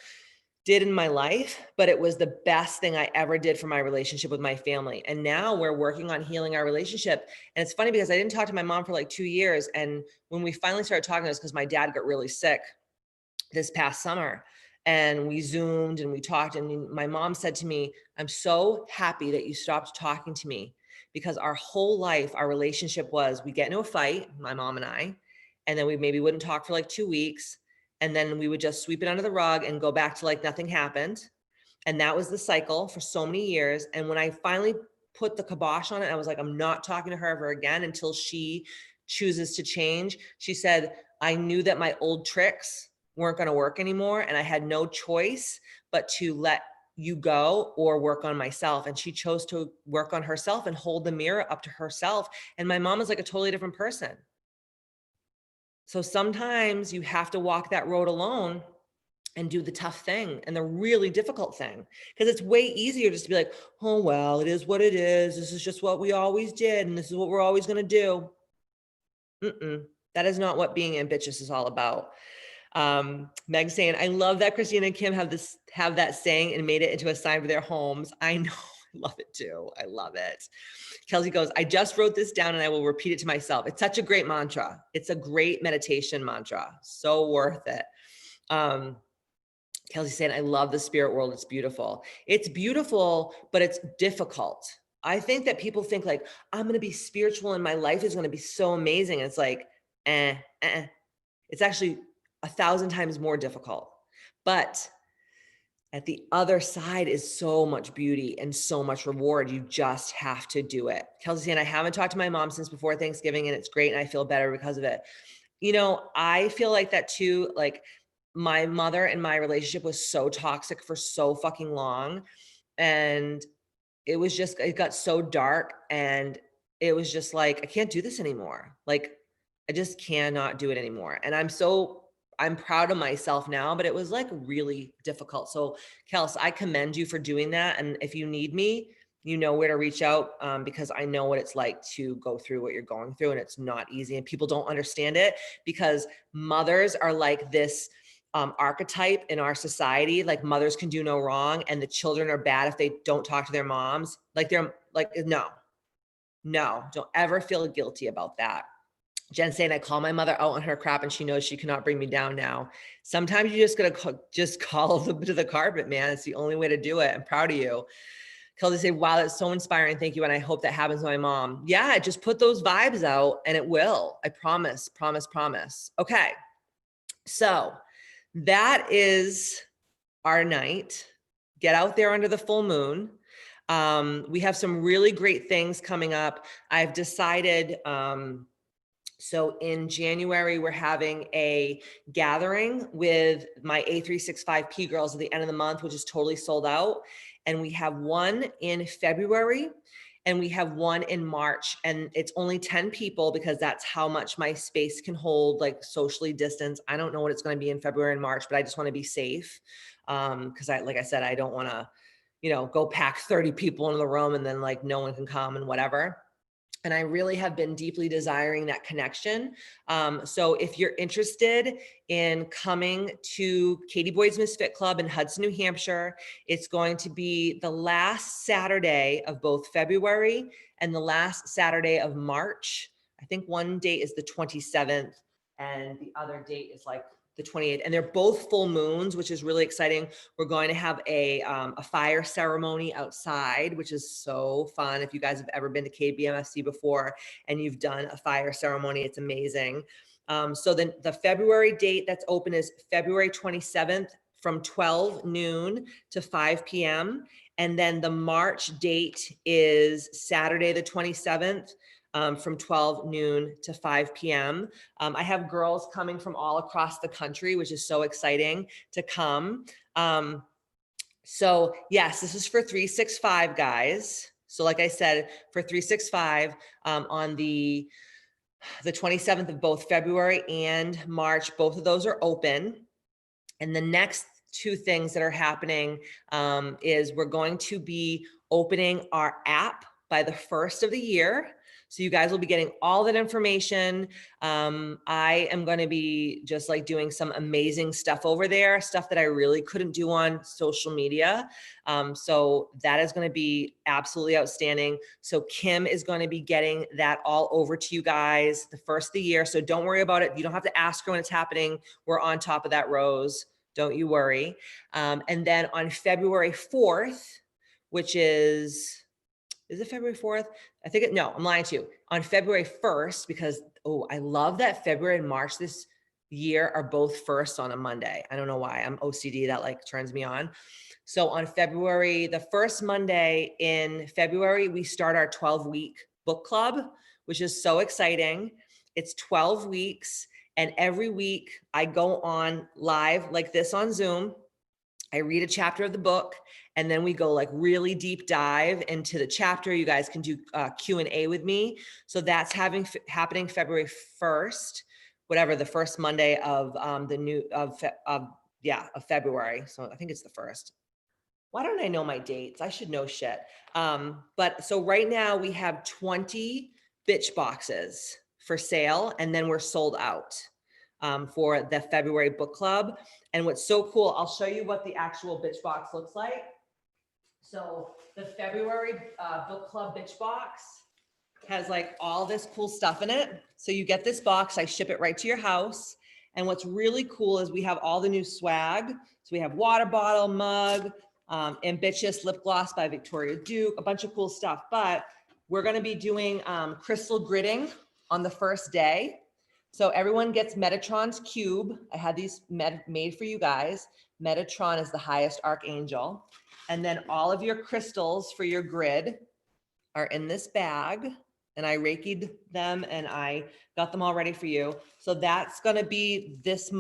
did in my life, but it was the best thing I ever did for my relationship with my family. And now we're working on healing our relationship. And it's funny because I didn't talk to my mom for like 2 years. And when we finally started talking, it was because my dad got really sick this past summer. And we Zoomed and we talked. And my mom said to me, I'm so happy that you stopped talking to me, because our whole life, our relationship was, we get into a fight, my mom and I, and then we maybe wouldn't talk for like 2 weeks. And then we would just sweep it under the rug and go back to like nothing happened. And that was the cycle for so many years. And when I finally put the kibosh on it, I was like, I'm not talking to her ever again until she chooses to change. She said, I knew that my old tricks weren't going to work anymore. And I had no choice but to let you go or work on myself. And she chose to work on herself and hold the mirror up to herself. And my mom is like a totally different person. So sometimes you have to walk that road alone and do the tough thing and the really difficult thing, because it's way easier just to be like, oh, well, it is what it is. This is just what we always did. And this is what we're always going to do. That is not what being ambitious is all about. Meg saying, I love that Christina and Kim have that saying and made it into a sign for their homes. I know. I love it too. I love it. Kelsey goes, I just wrote this down and I will repeat it to myself. It's such a great mantra. It's a great meditation mantra. So worth it. Kelsey saying, I love the spirit world. It's beautiful. It's beautiful, but it's difficult. I think that people think like, I'm going to be spiritual and my life is going to be so amazing. And it's like, it's actually 1,000 times more difficult. But at the other side is so much beauty and so much reward. You just have to do it. Kelsey saying, I haven't talked to my mom since before Thanksgiving and it's great. And I feel better because of it. You know, I feel like that too. Like my mother and my relationship was so toxic for so fucking long. And it got so dark and it was just like, I can't do this anymore. Like, I just cannot do it anymore. And I'm proud of myself now, but it was like really difficult. So Kels, I commend you for doing that. And if you need me, you know where to reach out, because I know what it's like to go through what you're going through, and it's not easy and people don't understand it because mothers are like this archetype in our society. Like mothers can do no wrong and the children are bad if they don't talk to their moms. Like they're like, no, don't ever feel guilty about that. Jen saying, I call my mother out on her crap and she knows she cannot bring me down now. Sometimes you just gotta just call them to the carpet, man. It's the only way to do it. I'm proud of you. Kelsey say, wow, that's so inspiring. Thank you. And I hope that happens to my mom. Yeah, just put those vibes out and it will. I promise. Okay. So that is our night. Get out there under the full moon. We have some really great things coming up. I've decided, so in January, we're having a gathering with my A365P girls at the end of the month, which is totally sold out. And we have one in February and we have one in March, and it's only 10 people because that's how much my space can hold, like socially distanced. I don't know what it's going to be in February and March, but I just want to be safe. Cause like I said, I don't want to, go pack 30 people into the room and then like no one can come and whatever. And I really have been deeply desiring that connection. So if you're interested in coming to Katie Boyd's Misfit Club in Hudson, New Hampshire, it's going to be the last Saturday of both February and the last Saturday of March. I think one date is the 27th and the other date is like the 28th, and they're both full moons, which is really exciting. We're going to have a fire ceremony outside, which is so fun. If you guys have ever been to KBMFC before and you've done a fire ceremony, it's amazing. So then the February date that's open is February 27th from 12 noon to 5 p.m. And then the March date is Saturday, the 27th. From 12 noon to 5 p.m. I have girls coming from all across the country, which is so exciting to come. So yes, this is for 365 guys. So like I said, for 365, on the 27th of both February and March, both of those are open. And the next two things that are happening is we're going to be opening our app by the first of the year. So you guys will be getting all that information. I am going to be just like doing some amazing stuff over there, stuff that I really couldn't do on social media. So that is going to be absolutely outstanding. So Kim is going to be getting that all over to you guys the first of the year. So don't worry about it. You don't have to ask her when it's happening. We're on top of that, Rose. Don't you worry. And then on February 4th, which is it February 4th? I think no, I'm lying to you. On February 1st, because, oh, I love that February and March this year are both first on a Monday. I don't know why. I'm OCD, that like turns me on. So on February, the first Monday in February, we start our 12-week book club, which is so exciting. It's 12 weeks. And every week I go on live like this on Zoom. I read a chapter of the book, and then we go like really deep dive into the chapter. You guys can do Q&A with me. So that's happening February 1st, whatever, the first Monday of February. So I think it's the 1st. Why don't I know my dates? I should know shit. But so right now we have 20 bitch boxes for sale, and then we're sold out for the February book club. And what's so cool, I'll show you what the actual bitch box looks like. So the February book club bitch box has like all this cool stuff in it. So you get this box, I ship it right to your house. And what's really cool is we have all the new swag. So we have water bottle, mug, Ambitious lip gloss by Victoria Duke, a bunch of cool stuff. But we're gonna be doing crystal gridding on the first day. So everyone gets Metatron's cube. I had these made for you guys. Metatron is the highest archangel. And then all of your crystals for your grid are in this bag. And I Reiki'd them and I got them all ready for you. So that's gonna be this,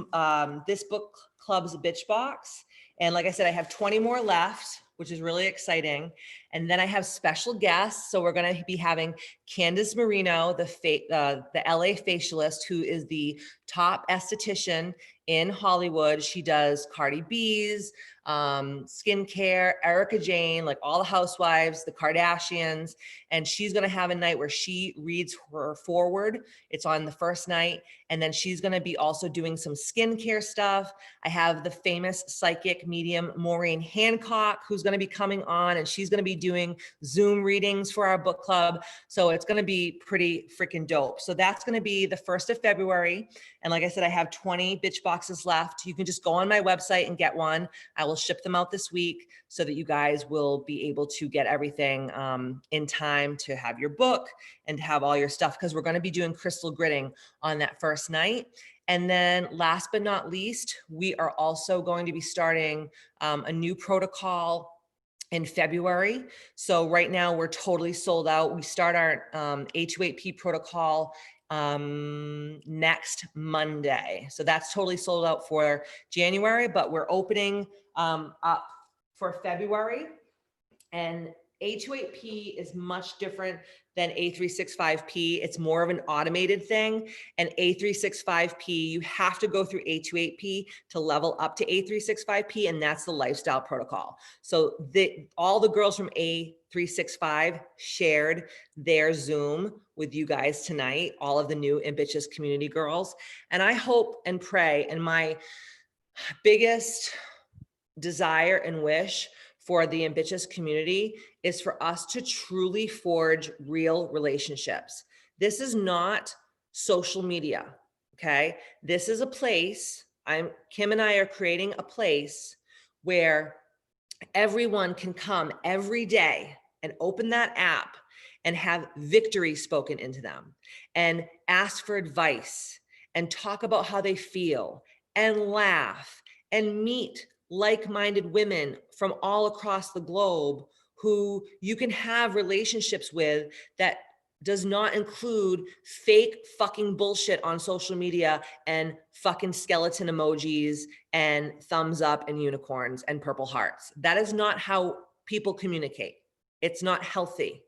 this book club's bitch box. And like I said, I have 20 more left, which is really exciting. And then I have special guests. So we're going to be having Candace Marino, the LA facialist, who is the top esthetician in Hollywood. She does Cardi B's, skincare, Erica Jane, like all the housewives, the Kardashians. And she's going to have a night where she reads her forward. It's on the first night. And then she's going to be also doing some skincare stuff. I have the famous psychic medium, Maureen Hancock, who's going to be coming on, and she's going to be doing Zoom readings for our book club. So it's going to be pretty freaking dope. So that's going to be the 1st of February. And like I said, I have 20 bitch boxes left. You can just go on my website and get one. I will ship them out this week so that you guys will be able to get everything in time to have your book and have all your stuff, because we're going to be doing crystal gridding on that first night. And then last but not least, we are also going to be starting a new protocol in February. So right now we're totally sold out. We start our A28P protocol next Monday. So that's totally sold out for January, but we're opening up for February. And A28P is much different than A365P. It's more of an automated thing. And A365P, you have to go through A28P to level up to A365P, and that's the lifestyle protocol. So all the girls from A365 shared their Zoom with you guys tonight, all of the new Ambitious community girls. And I hope and pray, and my biggest desire and wish for the Ambitious community is for us to truly forge real relationships. This is not social media, okay? This is a place, Kim and I are creating a place where everyone can come every day and open that app and have victory spoken into them and ask for advice and talk about how they feel and laugh and meet like-minded women from all across the globe who you can have relationships with that does not include fake fucking bullshit on social media and fucking skeleton emojis and thumbs up and unicorns and purple hearts. That is not how people communicate. It's not healthy.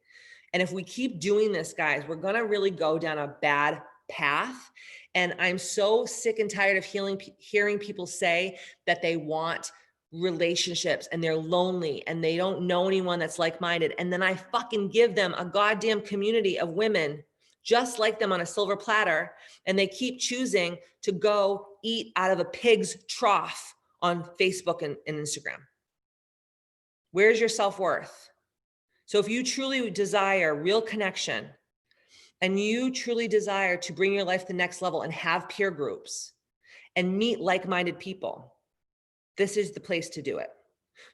And if we keep doing this, guys, we're going to really go down a bad path. And I'm so sick and tired of hearing people say that they want relationships and they're lonely and they don't know anyone that's like-minded. And then I fucking give them a goddamn community of women just like them on a silver platter. And they keep choosing to go eat out of a pig's trough on Facebook and Instagram. Where's your self-worth? So if you truly desire real connection and you truly desire to bring your life to the next level and have peer groups and meet like-minded people, this is the place to do it.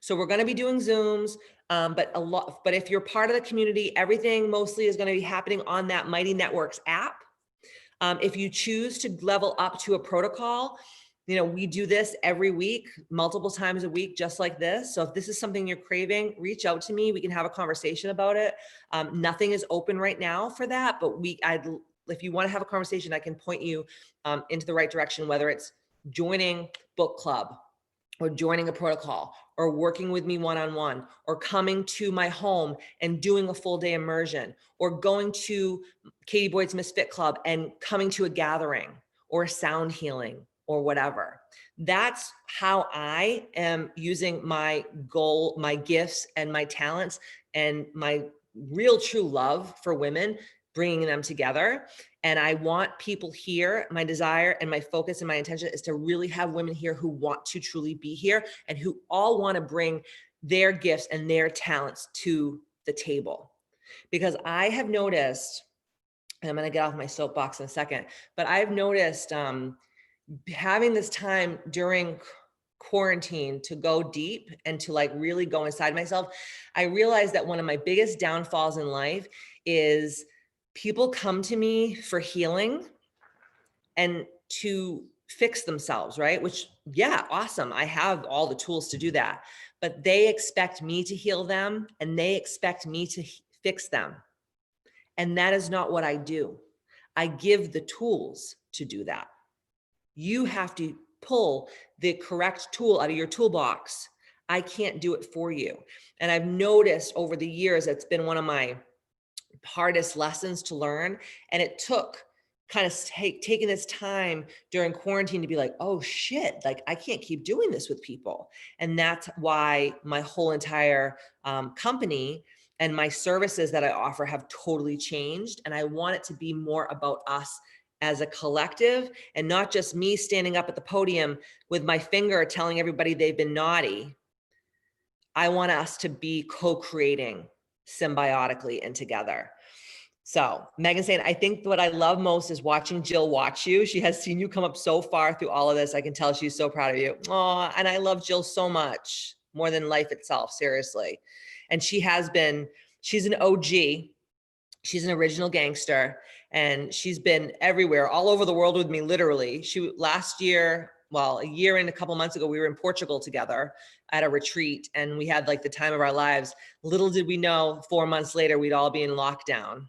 So we're going to be doing Zooms, but if you're part of the community, everything mostly is going to be happening on that Mighty Networks app. If you choose to level up to a protocol, we do this every week, multiple times a week, just like this. So if this is something you're craving, reach out to me. We can have a conversation about it. Nothing is open right now for that, but if you want to have a conversation, I can point you into the right direction, whether it's joining book club or joining a protocol or working with me one-on-one or coming to my home and doing a full day immersion or going to Katie Boyd's Misfit Club and coming to a gathering or a sound healing or whatever. That's how I am using my goal, my gifts and my talents and my real true love for women, bringing them together. And I want people here, my desire and my focus and my intention is to really have women here who want to truly be here and who all want to bring their gifts and their talents to the table. Because I have noticed, and I'm going to get off my soapbox in a second, but I've noticed having this time during quarantine to go deep and to really go inside myself, I realized that one of my biggest downfalls in life is people come to me for healing and to fix themselves, right? Which, yeah, awesome. I have all the tools to do that, but they expect me to heal them and they expect me to fix them. And that is not what I do. I give the tools to do that. You have to pull the correct tool out of your toolbox. I can't do it for you. And I've noticed over the years, it's been one of my hardest lessons to learn. And it took kind of taking this time during quarantine to be like, oh shit, I can't keep doing this with people. And that's why my whole entire company and my services that I offer have totally changed. And I want it to be more about us as a collective and not just me standing up at the podium with my finger telling everybody they've been naughty. I want us to be co-creating symbiotically and together. So Megan's saying, I think what I love most is watching Jill watch you. She has seen you come up so far through all of this. I can tell she's so proud of you. Oh, and I love Jill so much, more than life itself, seriously. And she's an OG. She's an original gangster. And she's been everywhere, all over the world with me, literally. Last year, a year and a couple months ago, we were in Portugal together at a retreat and we had the time of our lives. Little did we know 4 months later, we'd all be in lockdown,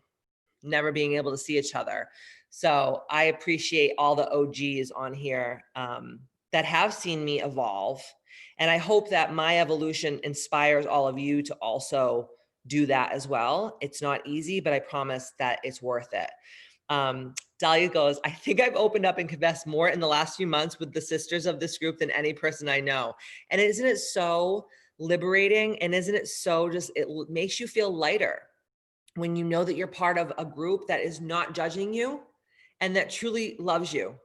never being able to see each other. So I appreciate all the OGs on here that have seen me evolve. And I hope that my evolution inspires all of you to also do that as well. It's not easy, but I promise that it's worth it. Dahlia goes, I think I've opened up and confessed more in the last few months with the sisters of this group than any person I know. And isn't it so liberating? And isn't it so it makes you feel lighter when you know that you're part of a group that is not judging you and that truly loves you.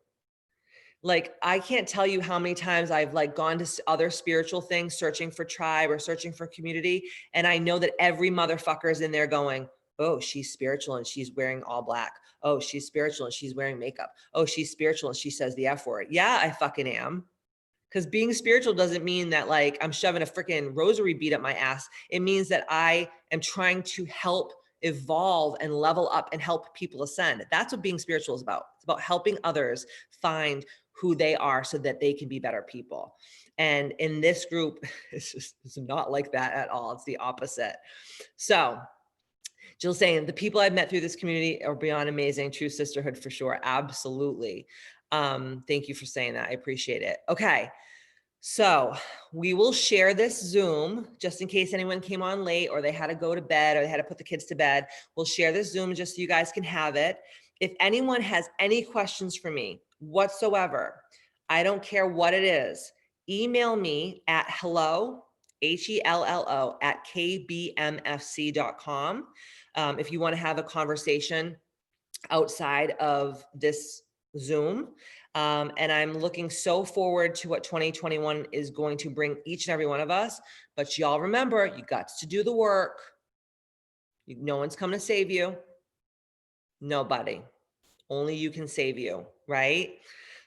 I can't tell you how many times I've gone to other spiritual things, searching for tribe or searching for community. And I know that every motherfucker is in there going, oh, she's spiritual and she's wearing all black. Oh, she's spiritual and she's wearing makeup. Oh, she's spiritual and she says the F word. Yeah, I fucking am. Because being spiritual doesn't mean that I'm shoving a freaking rosary bead up my ass. It means that I am trying to help evolve and level up and help people ascend. That's what being spiritual is about. It's about helping others find who they are so that they can be better people. And in this group, it's not like that at all. It's the opposite. So Jill's saying the people I've met through this community are beyond amazing. True sisterhood for sure. Absolutely. Thank you for saying that. I appreciate it. Okay. So we will share this Zoom just in case anyone came on late or they had to go to bed or they had to put the kids to bed. We'll share this Zoom just so you guys can have it. If anyone has any questions for me whatsoever, I don't care what it is, email me at hello, HELLO at kbmfc.com. If you want to have a conversation outside of this Zoom. And I'm looking so forward to what 2021 is going to bring each and every one of us. But y'all remember, you got to do the work. No one's coming to save you. Nobody. Only you can save you, right?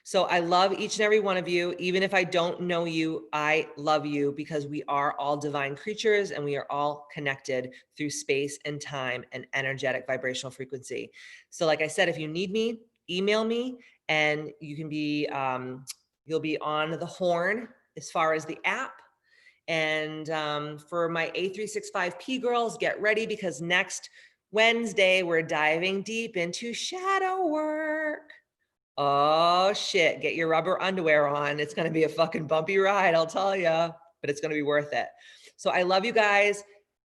So I love each and every one of you. Even if I don't know you, I love you because we are all divine creatures and we are all connected through space and time and energetic vibrational frequency. So like I said, if you need me, email me and you can be, you'll be on the horn as far as the app. And for my A365P girls, get ready because next Wednesday, we're diving deep into shadow work. Oh shit, get your rubber underwear on. It's going to be a fucking bumpy ride, I'll tell you, but it's going to be worth it. So I love you guys.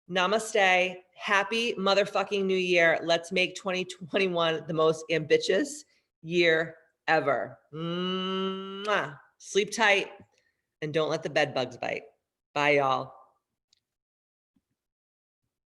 Namaste. Happy motherfucking new year. Let's make 2021 the most ambitious year ever. Mwah. Sleep tight and don't let the bed bugs bite. Bye, y'all.